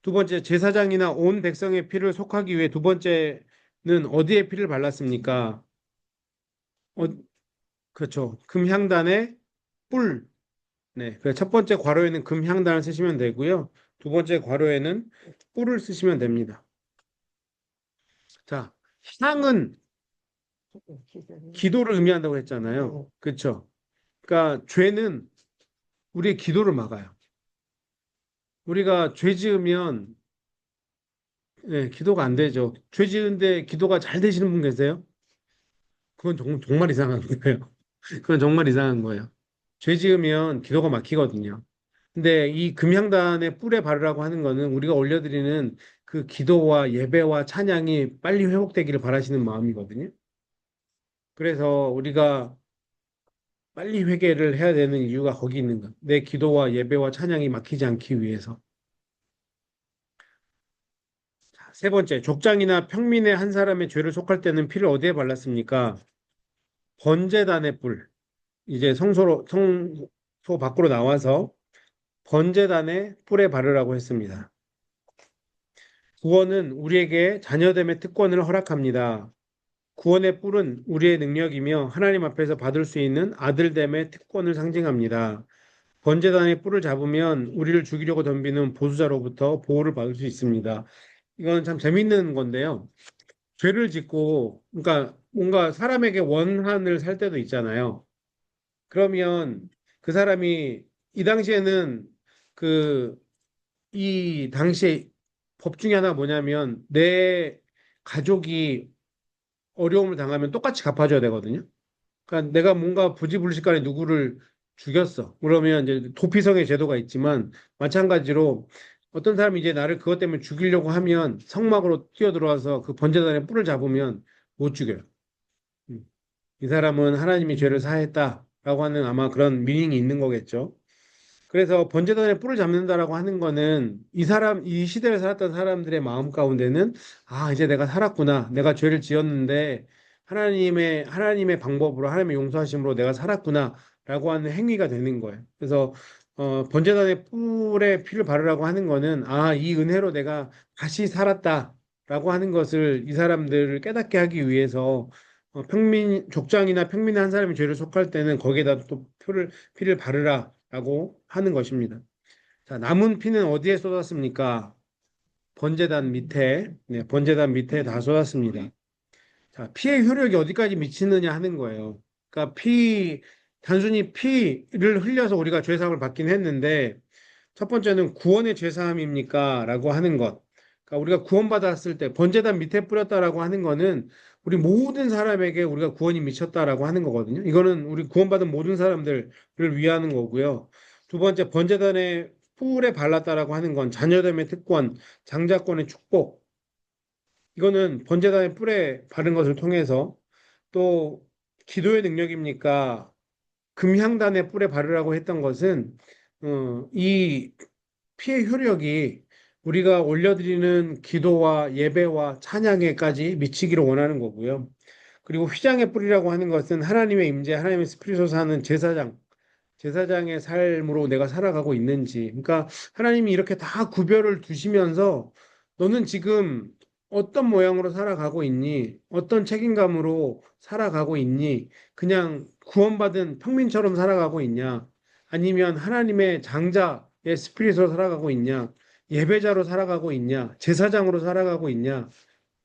S1: 두 번째, 제사장이나 온 백성의 피를 속하기 위해 두 번째는 어디에 피를 발랐습니까? 어, 그렇죠. 금향단의 뿔. 네, 그래서 첫 번째 괄호에는 금향단을 쓰시면 되고요. 두 번째 괄호에는 뿔을 쓰시면 됩니다. 자, 향은 기도를 의미한다고 했잖아요. 그렇죠? 그러니까 죄는 우리의 기도를 막아요. 우리가 죄 지으면 기도가 안 되죠. 죄 지은데 기도가 잘 되시는 분 계세요? 그건 정말 이상한 거예요. 그건 정말 이상한 거예요. 죄 지으면 기도가 막히거든요. 근데 이 금향단의 뿔에 바르라고 하는 거는 우리가 올려드리는 그 기도와 예배와 찬양이 빨리 회복되기를 바라시는 마음이거든요. 그래서 우리가 빨리 회개를 해야 되는 이유가 거기 있는 거예요. 내 기도와 예배와 찬양이 막히지 않기 위해서. 자, 세 번째, 족장이나 평민의 한 사람의 죄를 속할 때는 피를 어디에 발랐습니까? 번제단의 뿔. 이제 성소 밖으로 나와서 번제단의 뿔에 바르라고 했습니다. 구원은 우리에게 자녀됨의 특권을 허락합니다. 구원의 뿔은 우리의 능력이며 하나님 앞에서 받을 수 있는 아들됨의 특권을 상징합니다. 번제단의 뿔을 잡으면 우리를 죽이려고 덤비는 보수자로부터 보호를 받을 수 있습니다. 이건 참 재밌는 건데요. 죄를 짓고, 그러니까 뭔가 사람에게 원한을 살 때도 있잖아요. 그러면 그 사람이 이 당시에는 그 이 당시에 법 중에 하나 뭐냐면 내 가족이 어려움을 당하면 똑같이 갚아줘야 되거든요. 그러니까 내가 뭔가 부지불식간에 누구를 죽였어. 그러면 이제 도피성의 제도가 있지만 마찬가지로 어떤 사람이 이제 나를 그것 때문에 죽이려고 하면 성막으로 뛰어들어와서 그 번제단의 뿔을 잡으면 못 죽여요. 음. 이 사람은 하나님이 죄를 사했다라고 하는 아마 그런 미닝이 있는 거겠죠. 그래서 번제단의 뿔을 잡는다라고 하는 거는 이 시대를 살았던 사람들의 마음 가운데는 아, 이제 내가 살았구나. 내가 죄를 지었는데 하나님의 방법으로 하나님의 용서하심으로 내가 살았구나라고 하는 행위가 되는 거예요. 그래서 번제단의 뿔에 피를 바르라고 하는 거는 아, 이 은혜로 내가 다시 살았다라고 하는 것을 이 사람들을 깨닫게 하기 위해서 족장이나 평민 한 사람이 죄를 속할 때는 거기에다 또 피를 바르라라고 하는 것입니다. 자, 남은 피는 어디에 쏟았습니까? 번제단 밑에, 네, 번제단 밑에 다 쏟았습니다. 자, 피의 효력이 어디까지 미치느냐 하는 거예요. 그러니까 단순히 피를 흘려서 우리가 죄사함을 받긴 했는데, 첫 번째는 구원의 죄사함입니까? 라고 하는 것. 그러니까 우리가 구원받았을 때 번제단 밑에 뿌렸다라고 하는 거는 우리 모든 사람에게 우리가 구원이 미쳤다라고 하는 거거든요. 이거는 우리 구원받은 모든 사람들을 위하는 거고요. 두 번째, 번제단의 뿔에 발랐다라고 하는 건 자녀됨의 특권, 장자권의 축복. 이거는 번제단의 뿔에 바른 것을 통해서 또 기도의 능력입니까? 금향단의 뿔에 바르라고 했던 것은 이 피의 효력이 우리가 올려드리는 기도와 예배와 찬양에까지 미치기를 원하는 거고요. 그리고 휘장의 뿔이라고 하는 것은 하나님의 임재, 하나님의 스피릿으로 하는 제사장의 삶으로 내가 살아가고 있는지. 그러니까 하나님이 이렇게 다 구별을 두시면서 너는 지금 어떤 모양으로 살아가고 있니? 어떤 책임감으로 살아가고 있니? 그냥 구원받은 평민처럼 살아가고 있냐? 아니면 하나님의 장자의 스피릿으로 살아가고 있냐? 예배자로 살아가고 있냐? 제사장으로 살아가고 있냐?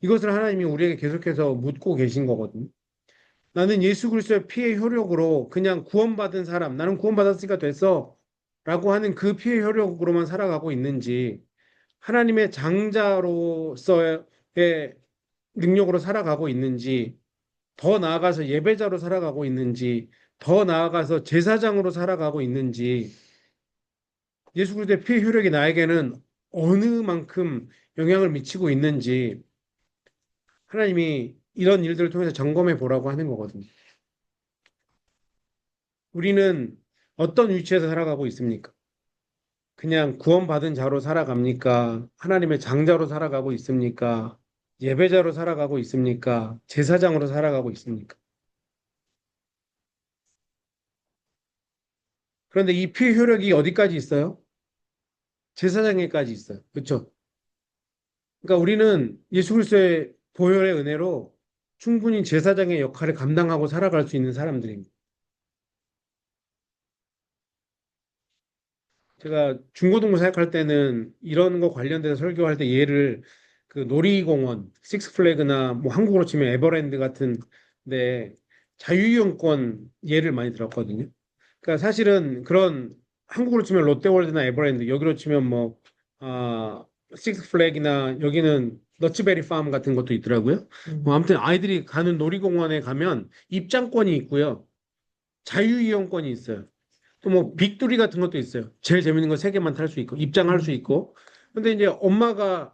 S1: 이것을 하나님이 우리에게 계속해서 묻고 계신 거거든요. 나는 예수 그리스도의 피의 효력으로 그냥 구원받은 사람, 나는 구원받았으니까 됐어. 라고 하는 그 피의 효력으로만 살아가고 있는지, 하나님의 장자로서의 능력으로 살아가고 있는지, 더 나아가서 예배자로 살아가고 있는지, 더 나아가서 제사장으로 살아가고 있는지, 예수 그리스도의 피의 효력이 나에게는 어느 만큼 영향을 미치고 있는지, 하나님이 이런 일들을 통해서 점검해 보라고 하는 거거든요. 우리는 어떤 위치에서 살아가고 있습니까? 그냥 구원받은 자로 살아갑니까? 하나님의 장자로 살아가고 있습니까? 예배자로 살아가고 있습니까? 제사장으로 살아가고 있습니까? 그런데 이 피의 효력이 어디까지 있어요? 제사장에까지 있어요. 그렇죠? 그러니까 우리는 예수 그리스도의 보혈의 은혜로 충분히 제사장의 역할을 감당하고 살아갈 수 있는 사람들입니다. 제가 중고등부 사역할 때는 이런 거 관련돼서 설교할 때 예를 그 놀이공원, 식스플래그나 뭐 한국으로 치면 에버랜드 같은 데 자유이용권 예를 많이 들었거든요. 그러니까 사실은 그런 한국으로 치면 롯데월드나 에버랜드, 여기로 치면 식스플래그나 여기는 너츠베리 팜 같은 것도 있더라고요. 뭐 아무튼 아이들이 가는 놀이공원에 가면 입장권이 있고요. 자유이용권이 있어요. 또 뭐 빅두리 같은 것도 있어요. 제일 재밌는 거 세 개만 탈 수 있고 입장할 수 있고. 근데 이제 엄마가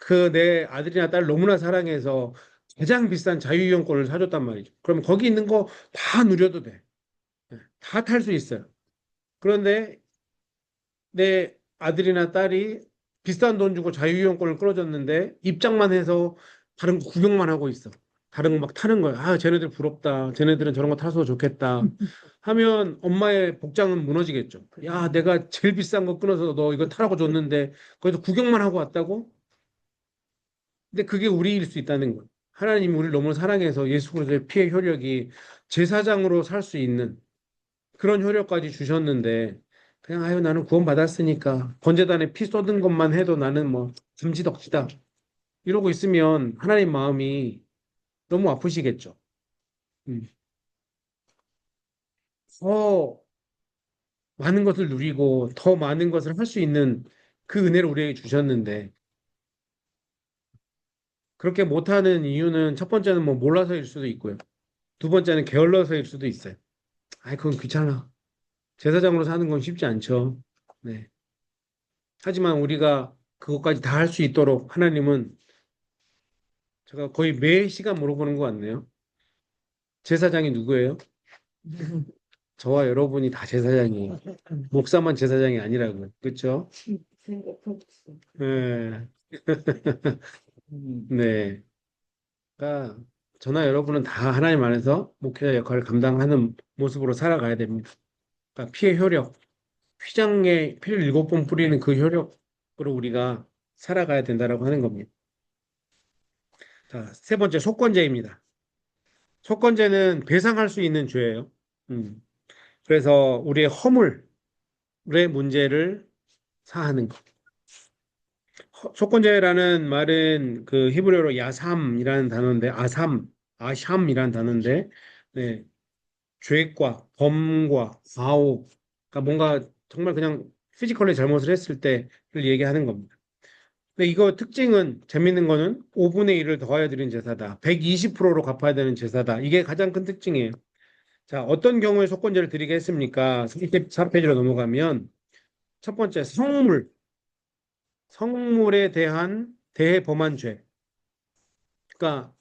S1: 그 내 아들이나 딸 너무나 사랑해서 가장 비싼 자유이용권을 사줬단 말이죠. 그럼 거기 있는 거 다 누려도 돼. 다 탈 수 있어요. 그런데 내 아들이나 딸이 비싼 돈 주고 자유이용권을 끌어줬는데 입장만 해서 다른 거 구경만 하고 있어. 다른 거 막 타는 거야. 아, 쟤네들 부럽다. 쟤네들은 저런 거 타서 좋겠다. 하면 엄마의 복장은 무너지겠죠. 야, 내가 제일 비싼 거 끊어서 너 이거 타라고 줬는데 거기서 구경만 하고 왔다고? 근데 그게 우리일 수 있다는 거예요. 하나님이 우리를 너무 사랑해서 예수 그리스도의 피의 효력이 제사장으로 살 수 있는 그런 효력까지 주셨는데 그냥 아유 나는 구원받았으니까 번제단에 피 쏟은 것만 해도 나는 뭐 금지덕지다 이러고 있으면 하나님 마음이 너무 아프시겠죠. 음. 더 많은 것을 누리고 더 많은 것을 할 수 있는 그 은혜를 우리에게 주셨는데 그렇게 못하는 이유는 첫 번째는 뭐 몰라서일 수도 있고요. 두 번째는 게을러서일 수도 있어요. 아이 그건 귀찮아. 제사장으로 사는 건 쉽지 않죠. 네. 하지만 우리가 그것까지 다 할 수 있도록 하나님은 제가 거의 매 시간 물어보는 것 같네요. 제사장이 누구예요? 저와 여러분이 다 제사장이에요. 목사만 제사장이 아니라고요. 그렇죠?
S2: 생각했어.
S1: 네. 네. 그러니까 저나 여러분은 다 하나님 안에서 목회자 역할을 감당하는 모습으로 살아가야 됩니다. 그러니까 피의 효력, 휘장에 피를 7번 뿌리는 그 효력으로 우리가 살아가야 된다라고 하는 겁니다. 자, 세 번째 속건제입니다. 속건제는 배상할 수 있는 죄예요. 음. 그래서 우리의 허물의 문제를 사하는 것. 속건제라는 말은 그 히브리어로 야삼이라는 단어인데 아샴이라는 단어인데 네, 죄과 범과 아오 그러니까 뭔가 정말 그냥 피지컬리 잘못을 했을 때를 얘기하는 겁니다. 근데 이거 특징은 재밌는 거는 5분의 1을 더하여 드린 제사다. 120%로 갚아야 되는 제사다. 이게 가장 큰 특징이에요. 자, 어떤 경우에 속건제를 드리게 했습니까? 4페이지로 넘어가면 첫 번째 성물에 대한 대범한 죄. 그러니까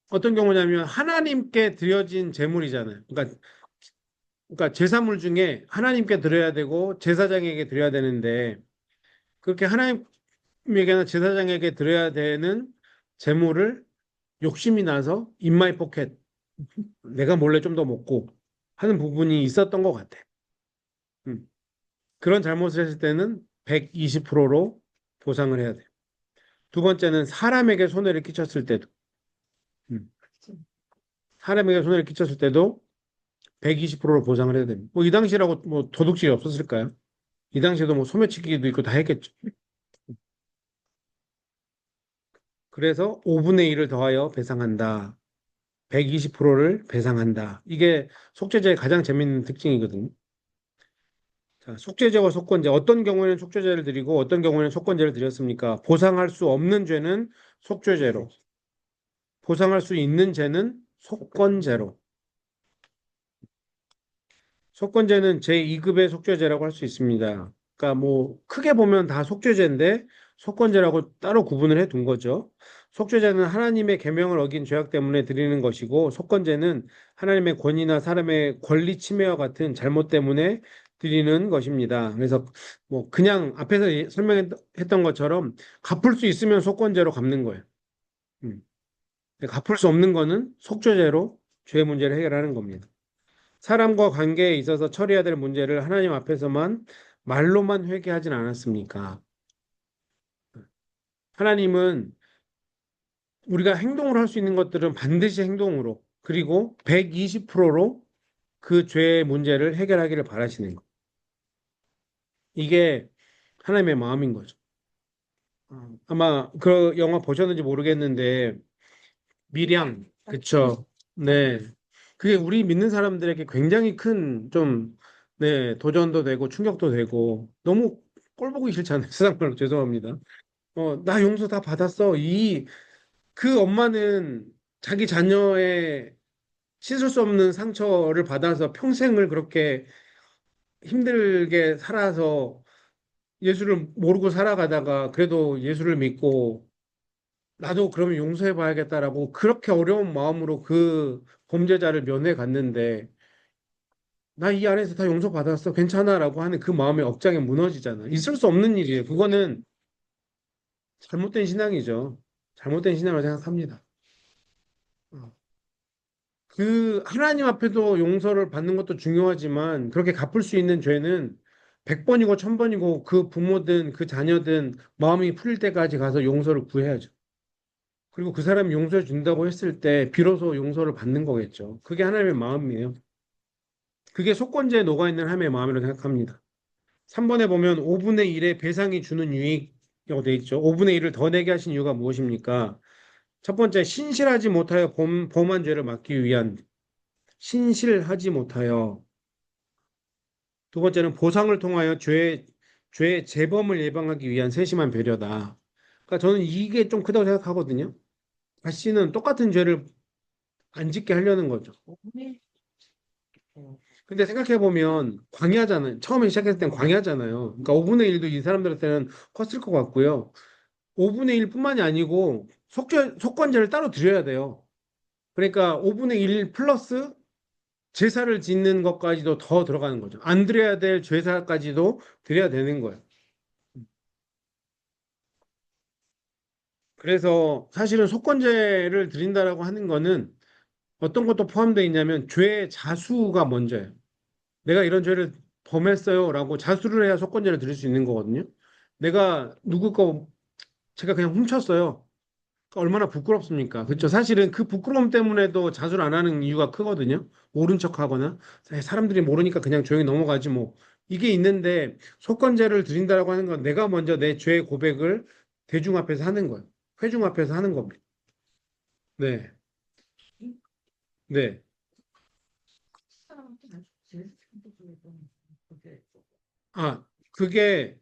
S1: 어떤 경우냐면 하나님께 드려진 제물이잖아요. 그러니까 제사물 중에 하나님께 드려야 되고 제사장에게 드려야 되는데 그렇게 하나님에게나 제사장에게 드려야 되는 제물을 욕심이 나서 in my pocket 내가 몰래 좀 더 먹고 하는 부분이 있었던 것 같아. 음. 그런 잘못을 했을 때는 120%로 보상을 해야 돼요. 두 번째는 사람에게 손해를 끼쳤을 때도 음. 사람에게 손해를 끼쳤을 때도 120%로 보상을 해야 됩니다. 뭐 이 당시라고 뭐 도둑질이 없었을까요? 이 당시에도 뭐 소매치기도 있고 다 했겠죠. 그래서 5분의 1을 더하여 배상한다. 120%를 배상한다. 이게 속죄제의 가장 재밌는 특징이거든요. 자, 속죄제와 속건제. 어떤 경우에는 속죄제를 드리고 어떤 경우에는 속건제를 드렸습니까? 보상할 수 없는 죄는 속죄제로, 보상할 수 있는 죄는 속건제로. 속건제는 제2급의 속죄제라고 할 수 있습니다. 그러니까 뭐 크게 보면 다 속죄제인데 속건제라고 따로 구분을 해 둔 거죠. 속죄제는 하나님의 계명을 어긴 죄악 때문에 드리는 것이고 속건제는 하나님의 권위나 사람의 권리 침해와 같은 잘못 때문에 드리는 것입니다. 그래서 뭐 그냥 앞에서 설명했던 것처럼 갚을 수 있으면 속건제로 갚는 거예요. 음. 갚을 수 없는 거는 속죄제로 죄 문제를 해결하는 겁니다. 사람과 관계에 있어서 처리해야 될 문제를 하나님 앞에서만 말로만 회개하진 않았습니까? 하나님은 우리가 행동을 할 수 있는 것들은 반드시 행동으로 그리고 120%로 그 죄의 문제를 해결하기를 바라시는 것. 이게 하나님의 마음인 거죠. 아마 그 영화 보셨는지 모르겠는데 미량, 그쵸? 네. 그게 우리 믿는 사람들에게 굉장히 큰 좀, 네, 도전도 되고 충격도 되고 너무 꼴 보기 싫잖아요. 세상 말로 죄송합니다. 나 용서 다 받았어. 그 엄마는 자기 자녀의 씻을 수 없는 상처를 받아서 평생을 그렇게 힘들게 살아서 예수를 모르고 살아가다가 그래도 예수를 믿고 나도 그러면 용서해 봐야겠다라고 그렇게 어려운 마음으로 그 범죄자를 면회 갔는데 나 이 안에서 다 용서받았어 괜찮아라고 하는 그 마음의 억장이 무너지잖아. 있을 수 없는 일이에요. 그거는 잘못된 신앙이죠. 잘못된 신앙을 생각합니다. 어. 그 하나님 앞에도 용서를 받는 것도 중요하지만 그렇게 갚을 수 있는 죄는 100번이고 1000번이고 그 부모든 그 자녀든 마음이 풀릴 때까지 가서 용서를 구해야죠. 그리고 그 사람이 용서해 준다고 했을 때 비로소 용서를 받는 거겠죠. 그게 하나님의 마음이에요. 그게 속건제에 녹아있는 하나님의 마음이라고 생각합니다. 3번에 보면 5분의 1의 배상이 주는 유익이라고 돼 있죠. 5분의 1을 더 내게 하신 이유가 무엇입니까? 첫 번째, 신실하지 못하여 범한 죄를 막기 위한 신실하지 못하여. 두 번째는 보상을 통하여 죄의 재범을 예방하기 위한 세심한 배려다. 그러니까 저는 이게 좀 크다고 생각하거든요. 다시는 똑같은 죄를 안 짓게 하려는 거죠. 근데 생각해 보면 광야잖아요. 처음에 시작했을 땐 광야잖아요. 그러니까 5분의 1도 이 사람들한테는 컸을 것 같고요. 5분의 1뿐만이 아니고 속건제를 따로 드려야 돼요. 그러니까 5분의 1 플러스 제사를 짓는 것까지도 더 들어가는 거죠. 안 드려야 될 제사까지도 드려야 되는 거예요. 그래서 사실은 속건제를 드린다라고 하는 거는 어떤 것도 포함되어 있냐면 죄의 자수가 먼저예요. 내가 이런 죄를 범했어요라고 자수를 해야 속건제를 드릴 수 있는 거거든요. 내가 누구 거 제가 그냥 훔쳤어요. 얼마나 부끄럽습니까? 그렇죠. 사실은 그 부끄러움 때문에도 자수를 안 하는 이유가 크거든요. 모른 척하거나 사람들이 모르니까 그냥 조용히 넘어가지 뭐. 이게 있는데 속건제를 드린다라고 하는 건 내가 먼저 내 죄의 고백을 대중 앞에서 하는 거예요. 회중 앞에서 하는 겁니다. 네, 네.
S2: 사람한테 제일 상대적으로 그게
S1: 아, 그게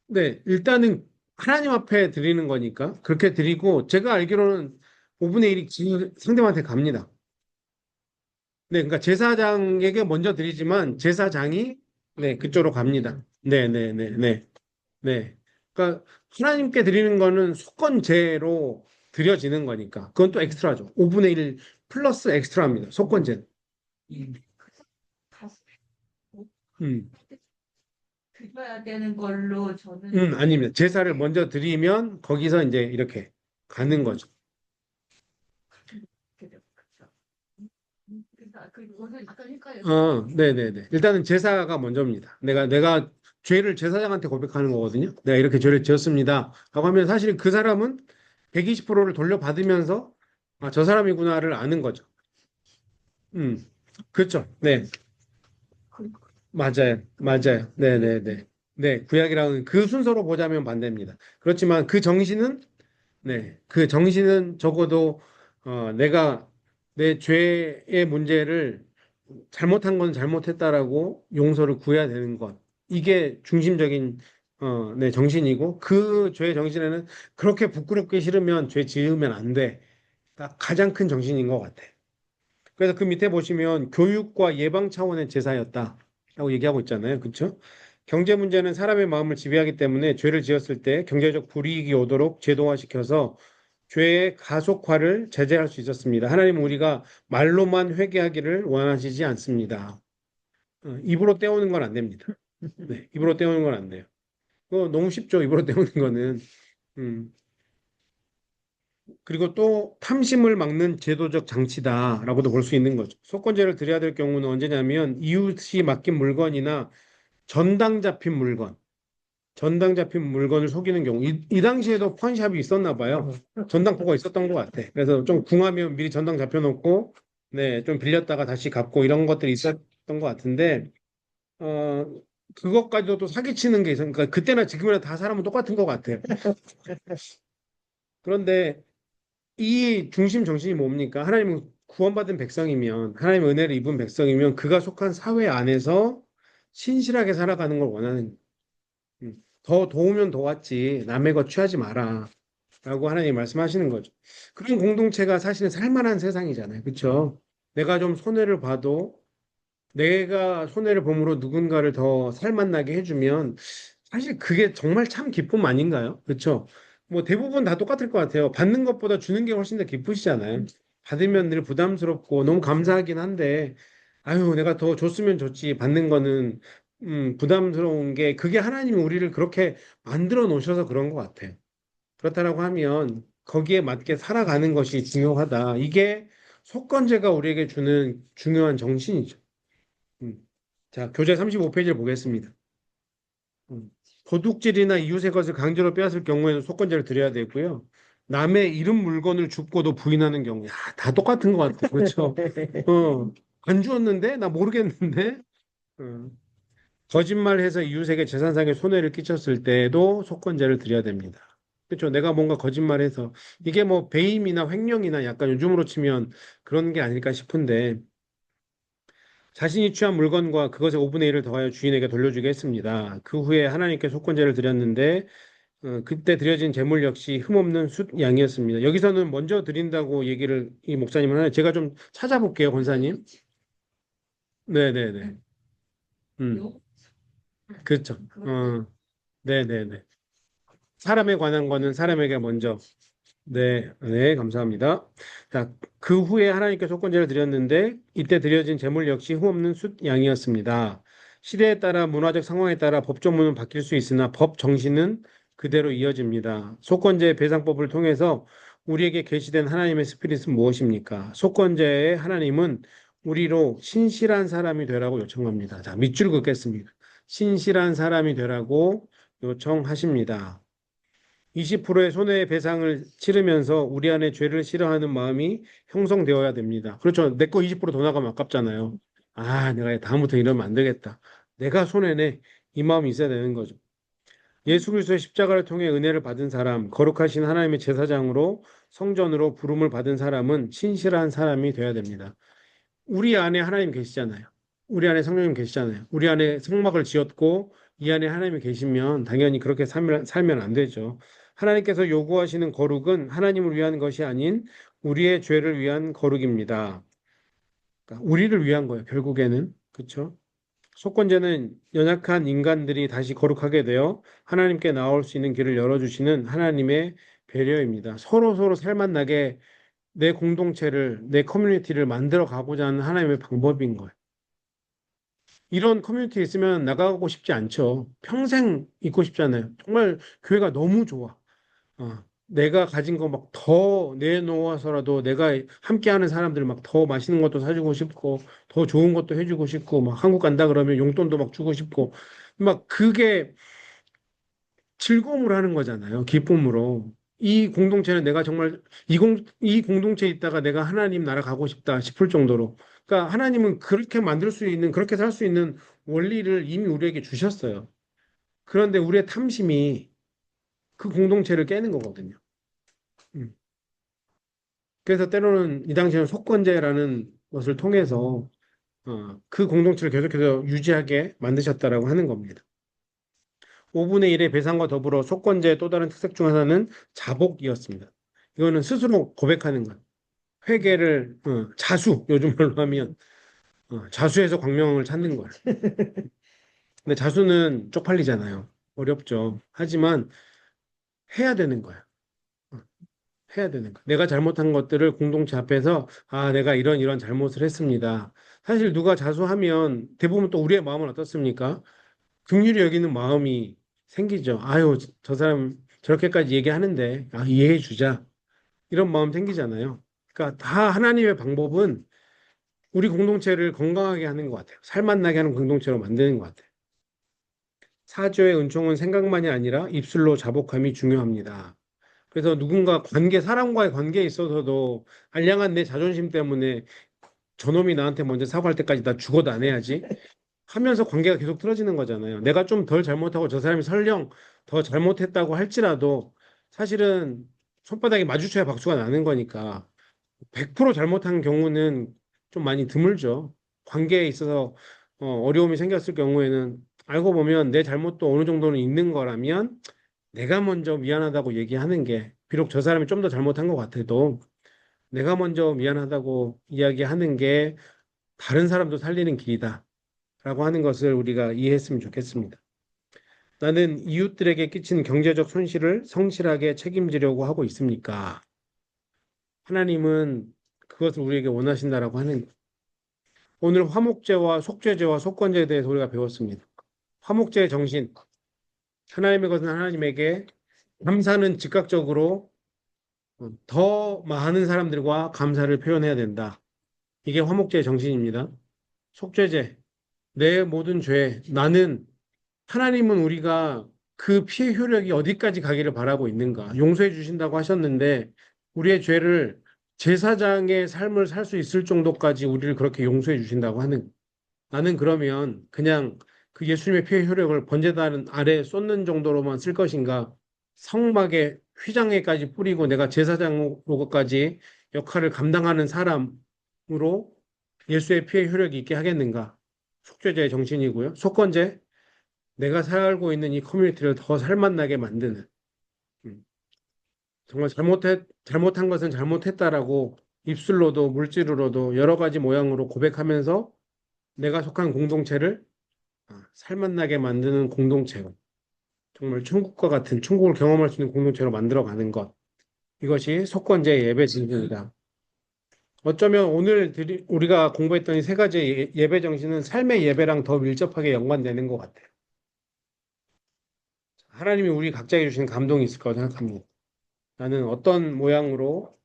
S1: 네, 일단은 하나님 앞에 드리는 거니까 그렇게 드리고 제가 알기로는 5분의 1이 상대방한테 갑니다. 네, 그러니까 제사장에게 먼저 드리지만 제사장이 네, 그쪽으로 갑니다. 네, 네, 네, 네. 네. 그러니까 하나님께 드리는 거는 속건제로 드려지는 거니까 그건 또 엑스트라죠. 5분의 1 플러스 엑스트라입니다. 속건제.
S2: 가서
S1: 음,
S2: 드려야 되는 걸로 저는
S1: 아닙니다. 제사를 먼저 드리면 거기서 이제 이렇게 가는 거죠.
S2: 그렇게 그렇죠. 그래서 그거는 약간 헷갈려요.
S1: 네네네. 일단은 제사가 먼저입니다. 내가 죄를 제사장한테 고백하는 거거든요. 내가 이렇게 죄를 지었습니다. 라고 하면 사실 그 사람은 120%를 돌려받으면서 아, 저 사람이구나를 아는 거죠. 음, 그렇죠. 네,
S2: 그-
S1: 맞아요. 맞아요. 네네네. 네, 구약이랑은 그 순서로 보자면 반대입니다. 그렇지만 그 정신은, 네, 그 정신은 적어도, 내가 내 죄의 문제를 잘못한 건 잘못했다라고 용서를 구해야 되는 것. 이게 중심적인 네, 정신이고 그 죄의 정신에는 그렇게 부끄럽게 싫으면 죄 지으면 안 돼. 가 가장 큰 정신인 것 같아. 그래서 그 밑에 보시면 교육과 예방 차원의 제사였다라고 얘기하고 있잖아요. 그렇죠? 경제 문제는 사람의 마음을 지배하기 때문에 죄를 지었을 때 경제적 불이익이 오도록 제도화시켜서 죄의 가속화를 제재할 수 있었습니다. 하나님은 우리가 말로만 회개하기를 원하시지 않습니다. 입으로 때우는 건 안 됩니다. 네, 입으로 때우는 건 안 돼요. 그거 너무 쉽죠. 입으로 때우는 거는. 음, 그리고 또 탐심을 막는 제도적 장치다라고도 볼 수 있는 거죠. 속건제를 드려야 될 경우는 언제냐면 이웃이 맡긴 물건이나 전당 잡힌 물건, 전당 잡힌 물건을 속이는 경우. 이 당시에도 펀샵이 있었나 봐요. 전당포가 있었던 것 같아. 그래서 좀 궁하면 미리 전당 잡혀놓고, 네, 좀 빌렸다가 다시 갚고 이런 것들이 있었던 것 같은데, 어, 그것까지도 또 사기치는 게 있으니까 그러니까 그때나 지금이나 다 사람은 똑같은 것 같아요. 그런데 이 중심 정신이 뭡니까? 하나님은 구원받은 백성이면, 하나님의 은혜를 입은 백성이면 그가 속한 사회 안에서 신실하게 살아가는 걸 원하는, 더 도우면 도왔지, 남의 것 취하지 마라. 라고 하나님 말씀하시는 거죠. 그런 공동체가 사실은 살만한 세상이잖아요. 그렇죠? 내가 좀 손해를 봐도 내가 손해를 보므로 누군가를 더 살맛나게 해주면 사실 그게 정말 참 기쁨 아닌가요? 그렇죠? 뭐 대부분 다 똑같을 것 같아요. 받는 것보다 주는 게 훨씬 더 기쁘시잖아요. 받으면 늘 부담스럽고 너무 감사하긴 한데 아유 내가 더 줬으면 좋지 받는 거는 부담스러운 게 그게 하나님이 우리를 그렇게 만들어 놓으셔서 그런 것 같아요. 그렇다라고 하면 거기에 맞게 살아가는 것이 중요하다. 이게 속건제가 우리에게 주는 중요한 정신이죠. 음. 자, 교재 35페이지를 보겠습니다. 도둑질이나 이웃의 것을 강제로 빼앗을 경우에는 속건제를 드려야 되고요. 남의 잃은 물건을 줍고도 부인하는 경우, 야, 다 똑같은 것 같아. 그렇죠? 안 주었는데? 나 모르겠는데? 어, 거짓말해서 이웃에게 재산상의 손해를 끼쳤을 때에도 속건제를 드려야 됩니다. 그렇죠? 내가 뭔가 거짓말해서 이게 뭐 배임이나 횡령이나 약간 요즘으로 치면 그런 게 아닐까 싶은데 자신이 취한 물건과 그것의 5분의 1을 더하여 주인에게 돌려주게 했습니다. 그 후에 하나님께 속건제를 드렸는데 그때 드려진 제물 역시 흠없는 숫양이었습니다. 여기서는 먼저 드린다고 얘기를 이 목사님은 하나요. 제가 좀 찾아볼게요, 권사님. 네네네. 음,
S2: 요?
S1: 그렇죠.
S2: 그것도
S1: 네네네. 사람에 관한 거는 사람에게 먼저. 네, 네, 감사합니다. 자, 그 후에 하나님께 속건제를 드렸는데 이때 드려진 제물 역시 흠없는 숫 양이었습니다. 시대에 따라 문화적 상황에 따라 법조문은 바뀔 수 있으나 법 정신은 그대로 이어집니다. 속건제 배상법을 통해서 우리에게 계시된 하나님의 스피릿은 무엇입니까? 속건제의 하나님은 우리로 신실한 사람이 되라고 요청합니다. 자, 밑줄 긋겠습니다. 신실한 사람이 되라고 요청하십니다. 20%의 손해배상을 치르면서 우리 안에 죄를 싫어하는 마음이 형성되어야 됩니다. 그렇죠. 내 거 20%더 나가면 아깝잖아요. 아, 내가 다음부터 이러면 안 되겠다. 내가 손해내. 이 마음이 있어야 되는 거죠. 예수 그리스도의 십자가를 통해 은혜를 받은 사람, 거룩하신 하나님의 제사장으로 성전으로 부름을 받은 사람은 신실한 사람이 되어야 됩니다. 우리 안에 하나님 계시잖아요. 우리 안에 성령님 계시잖아요. 우리 안에 성막을 지었고 이 안에 하나님이 계시면 당연히 그렇게 살면 안 되죠. 하나님께서 요구하시는 거룩은 하나님을 위한 것이 아닌 우리의 죄를 위한 거룩입니다. 그러니까 우리를 위한 거예요. 결국에는. 그렇죠? 속건제는 연약한 인간들이 다시 거룩하게 되어 하나님께 나올 수 있는 길을 열어주시는 하나님의 배려입니다. 서로 살만나게 내 공동체를, 내 커뮤니티를 만들어 가고자 하는 하나님의 방법인 거예요. 이런 커뮤니티 있으면 나가고 싶지 않죠. 평생 있고 싶잖아요. 정말 교회가 너무 좋아. 내가 가진 거 막 더 내놓아서라도 내가 함께하는 사람들 막 더 맛있는 것도 사주고 싶고, 더 좋은 것도 해주고 싶고, 막 한국 간다 그러면 용돈도 막 주고 싶고, 막 그게 즐거움을 하는 거잖아요. 기쁨으로. 이 공동체는 내가 정말 이 공동체에 있다가 내가 하나님 나라 가고 싶다 싶을 정도로. 그러니까 하나님은 그렇게 만들 수 있는, 그렇게 살 수 있는 원리를 이미 우리에게 주셨어요. 그런데 우리의 탐심이 그 공동체를 깨는 거거든요. 음. 그래서 때로는 이 당시에는 속건제라는 것을 통해서 그 공동체를 계속해서 유지하게 만드셨다라고 하는 겁니다. 5분의 1의 배상과 더불어 속건제의 또 다른 특색 중 하나는 자복이었습니다. 이거는 스스로 고백하는 것. 회개를 자수 요즘 말로 하면 자수해서 광명을 찾는 거예요. 근데 자수는 쪽팔리잖아요. 어렵죠. 하지만 해야 되는 거야. 어, 해야 되는 거야. 내가 잘못한 것들을 공동체 앞에서 내가 이런 잘못을 했습니다. 사실 누가 자수하면 대부분 또 우리의 마음은 어떻습니까? 긍휼히 여기는 마음이 생기죠. 아유, 저 사람 저렇게까지 얘기하는데 이해해 주자. 이런 마음 생기잖아요. 그러니까 다 하나님의 방법은 우리 공동체를 건강하게 하는 것 같아요. 살맛나게 하는 공동체로 만드는 것 같아요. 사죄의 은총은 생각만이 아니라 입술로 자복함이 중요합니다. 그래서 누군가 사람과의 관계에 있어서도 알량한 내 자존심 때문에 저놈이 나한테 먼저 사과할 때까지 나 죽어도 안 해야지 하면서 관계가 계속 틀어지는 거잖아요. 내가 좀 덜 잘못하고 저 사람이 설령 더 잘못했다고 할지라도 사실은 손바닥에 마주쳐야 박수가 나는 거니까 100% 잘못한 경우는 좀 많이 드물죠. 관계에 있어서 어려움이 생겼을 경우에는 알고 보면 내 잘못도 어느 정도는 있는 거라면 내가 먼저 미안하다고 얘기하는 게 비록 저 사람이 좀 더 잘못한 것 같아도 내가 먼저 미안하다고 이야기하는 게 다른 사람도 살리는 길이다라고 하는 것을 우리가 이해했으면 좋겠습니다. 나는 이웃들에게 끼친 경제적 손실을 성실하게 책임지려고 하고 있습니까? 하나님은 그것을 우리에게 원하신다라고 하는 거예요. 오늘 화목제와 속죄제와 속건제에 대해서 우리가 배웠습니다. 화목제의 정신, 하나님의 것은 하나님에게, 감사는 즉각적으로 더 많은 사람들과 감사를 표현해야 된다. 이게 화목제의 정신입니다. 속죄제, 내 모든 죄, 하나님은 우리가 그 피해 효력이 어디까지 가기를 바라고 있는가? 용서해 주신다고 하셨는데, 우리의 죄를 제사장의 삶을 살 수 있을 정도까지 우리를 그렇게 용서해 주신다고 하는, 나는 그러면 그냥 그 예수님의 피해 효력을 번제단 아래 쏟는 정도로만 쓸 것인가? 성막에 휘장에까지 뿌리고 내가 제사장으로까지 역할을 감당하는 사람으로 예수의 피해 효력이 있게 하겠는가? 속죄제의 정신이고요. 속건제, 내가 살고 있는 이 커뮤니티를 더 살맛나게 만드는. 음, 정말 잘못한 것은 잘못했다라고 입술로도 물질로도 여러 가지 모양으로 고백하면서 내가 속한 공동체를 살맛나게 만드는 공동체로 정말 천국과 같은 천국을 경험할 수 있는 공동체로 만들어가는 것. 이것이 속건제 예배 진리입니다. 어쩌면 오늘 우리가 공부했던 이 세 가지 예배 정신은 삶의 예배랑 더 밀접하게 연관되는 것 같아요. 하나님이 우리 각자에게 주신 감동이 있을 거라고 생각합니다. 나는 어떤 모양으로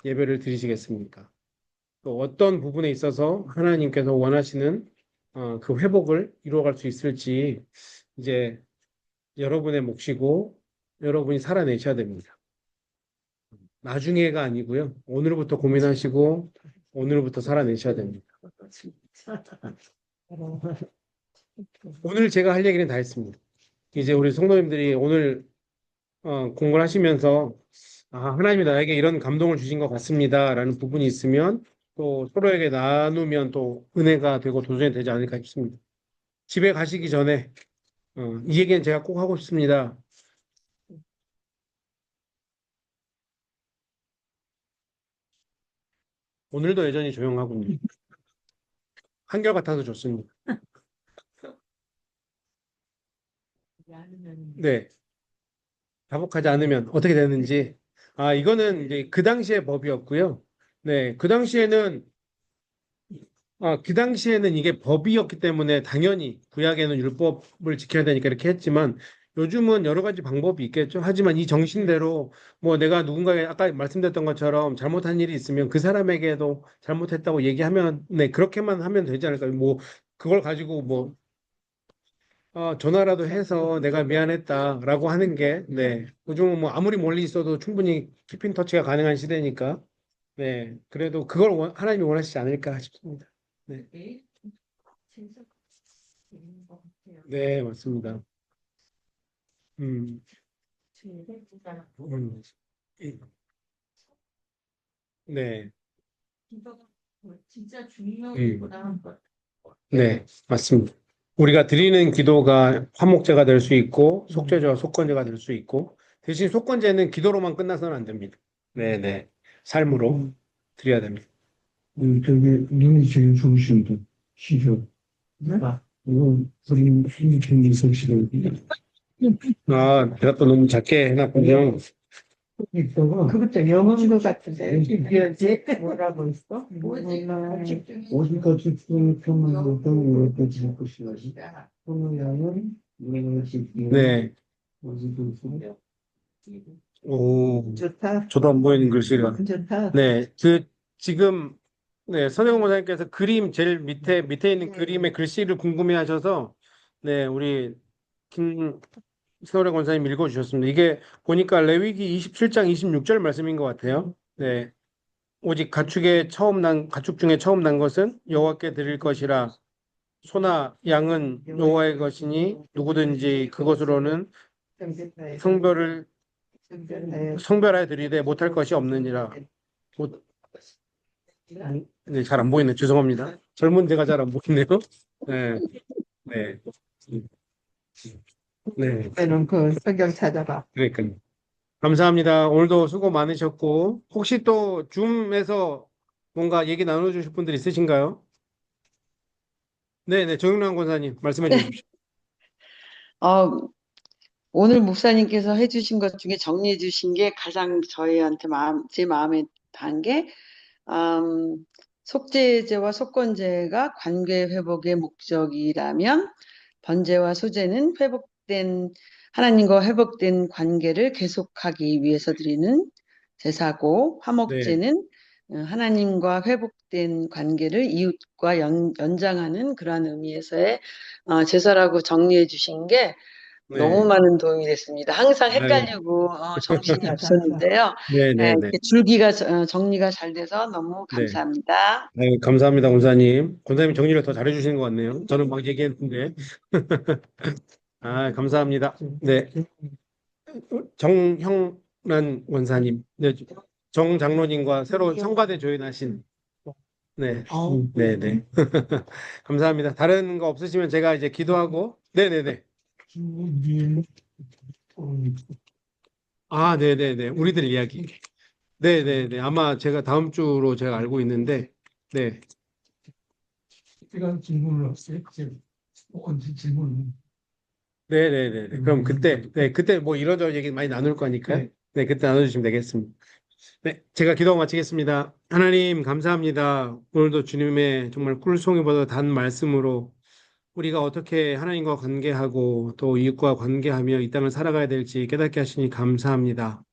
S1: 예배를 드리시겠습니까? 또 어떤 부분에 있어서 하나님께서 원하시는 그 회복을 이루어갈 수 있을지 이제 여러분의 몫이고 여러분이 살아내셔야 됩니다. 나중에가 아니고요. 오늘부터 고민하시고 오늘부터 살아내셔야 됩니다. 오늘 제가 할 얘기는 다 했습니다. 이제 우리 성도님들이 오늘 공부를 하시면서 하나님이 나에게 이런 감동을 주신 것 같습니다라는 부분이 있으면 또 서로에게 나누면 또 은혜가 되고 도전이 되지 않을까 싶습니다. 집에 가시기 전에 이 얘기는 제가 꼭 하고 싶습니다. 오늘도 여전히 조용하군요. 한결같아서 좋습니다. 네. 자복하지 않으면 어떻게 되는지. 이거는 이제 그 당시의 법이었고요. 네, 그 당시에는 이게 법이었기 때문에 당연히 구약에는 율법을 지켜야 되니까 이렇게 했지만 요즘은 여러 가지 방법이 있겠죠. 하지만 이 정신대로 뭐 내가 누군가에 아까 말씀드렸던 것처럼 잘못한 일이 있으면 그 사람에게도 잘못했다고 얘기하면 네, 그렇게만 하면 되지 않을까요? 뭐 그걸 가지고 뭐 전화라도 해서 내가 미안했다라고 하는 게 네, 요즘은 뭐 아무리 멀리 있어도 충분히 키핑 터치가 가능한 시대니까 네, 그래도 그걸 하나님이 원하시지 않을까 싶습니다. 네. 네, 맞습니다. 음, 음, 네,
S2: 진짜
S1: 음,
S2: 중요한 거.
S1: 네, 맞습니다. 우리가 드리는 기도가 화목제가 될 수 있고, 속죄제와 속건제가 될 수 있고, 대신 속건제는 기도로만 끝나서는 안 됩니다. 네, 네, 삶으로 드려야 됩니다.
S3: 저게 눈이 제일 좋으신데 시죠. 이거 우리 힘이 있으시는
S1: 제가 또 너무 작게 해놨군요.
S3: 있다가
S2: 그것도 영어인 것 같은데. 뭐지? 뭐라고 있어?
S3: 어디까지 평만 어떤 여기까지 할 것이야지. 소노야는
S1: 네,
S3: 어디도 있어.
S1: 오,
S2: 좋다.
S1: 저도 안 보이는 글씨가.
S2: 좋다.
S1: 네, 지금, 네, 선영원 목사님께서 그림 제일 밑에 있는 그림의 글씨를 궁금해 하셔서, 네, 우리 김세월의 권사님 읽어주셨습니다. 이게 보니까 레위기 27장 26절 말씀인 것 같아요. 네, 오직 가축 중에 처음 난 것은 여호와께 드릴 것이라. 소나 양은 여호와의 것이니 누구든지 그것으로는 성별을 성별하여 드리되 못할 것이 없느니라. 못, 네, 잘 안 보이네. 죄송합니다. 젊은 데가 잘 안 보이네요. 네, 네, 네.
S2: 그는 그 성경 찾아봐.
S1: 그러니까요. 감사합니다. 오늘도 수고 많으셨고, 혹시 또 줌에서 뭔가 얘기 나눠주실 분들 있으신가요? 네, 네. 정윤환 권사님 말씀해 주십시오.
S4: 어, 오늘 목사님께서 해주신 것 중에 정리해 주신 게 가장 저희한테 제 마음에 단 게, 속죄제와 속건제가 관계 회복의 목적이라면 번제와 소제는 하나님과 회복된 관계를 계속하기 위해서 드리는 제사고, 화목제는 하나님과 회복된 관계를 이웃과 연장하는 그러한 의미에서의 제사라고 정리해 주신 게 너무
S1: 네,
S4: 많은 도움이 됐습니다. 항상
S1: 아유,
S4: 헷갈리고 정신이 없었는데요.
S1: 네, 네, 네,
S4: 이렇게 줄기가 정리가 잘 돼서 너무
S1: 네.
S4: 감사합니다.
S1: 아유, 감사합니다, 권사님. 권사님 정리를 더 잘해주시는 것 같네요. 저는 막 얘기했는데. 감사합니다. 네, 정형란 원사님, 네, 정 장로님과 새로 성가대 조인하신, 네, 네, 네. 감사합니다. 다른 거 없으시면 제가 이제 기도하고, 네, 네, 네. 네, 네, 네. 우리들 이야기. 네, 네, 네. 아마 제가 다음 주로 제가 알고 있는데, 네.
S3: 시간 질문을 없어요? 언제 질문?
S1: 네네네. 그럼 그때 뭐 이런저런 얘기 많이 나눌 거니까,
S3: 네.
S1: 네, 그때 나눠주시면 되겠습니다. 네, 제가 기도 마치겠습니다. 하나님, 감사합니다. 오늘도 주님의 정말 꿀송이보다 단 말씀으로 우리가 어떻게 하나님과 관계하고 또 이웃과 관계하며 이 땅을 살아가야 될지 깨닫게 하시니 감사합니다.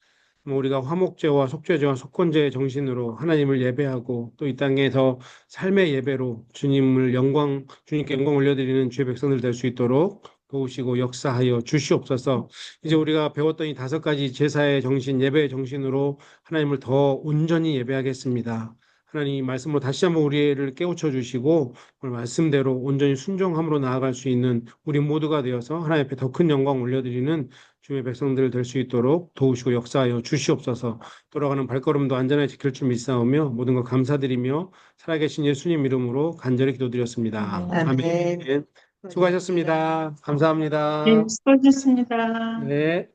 S1: 뭐 우리가 화목제와 속죄제와 속건제의 정신으로 하나님을 예배하고 또 이 땅에서 삶의 예배로 주님께 영광 올려드리는 주의 백성들 될 수 있도록 도우시고 역사하여 주시옵소서. 이제 우리가 배웠던 이 5가지 제사의 정신, 예배의 정신으로 하나님을 더 온전히 예배하겠습니다. 하나님 이 말씀으로 다시 한번 우리를 깨우쳐 주시고 오늘 말씀대로 온전히 순종함으로 나아갈 수 있는 우리 모두가 되어서 하나님 앞에 더 큰 영광 올려드리는 주의 백성들 될 수 있도록 도우시고 역사하여 주시옵소서. 돌아가는 발걸음도 안전하게 지킬 줄 믿사오며 모든 것 감사드리며 살아계신 예수님 이름으로 간절히 기도드렸습니다.
S4: 아멘.
S1: 아멘. 수고하셨습니다. 감사합니다.
S5: 네, 수고하셨습니다.
S1: 네.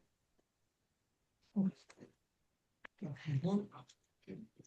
S3: 어,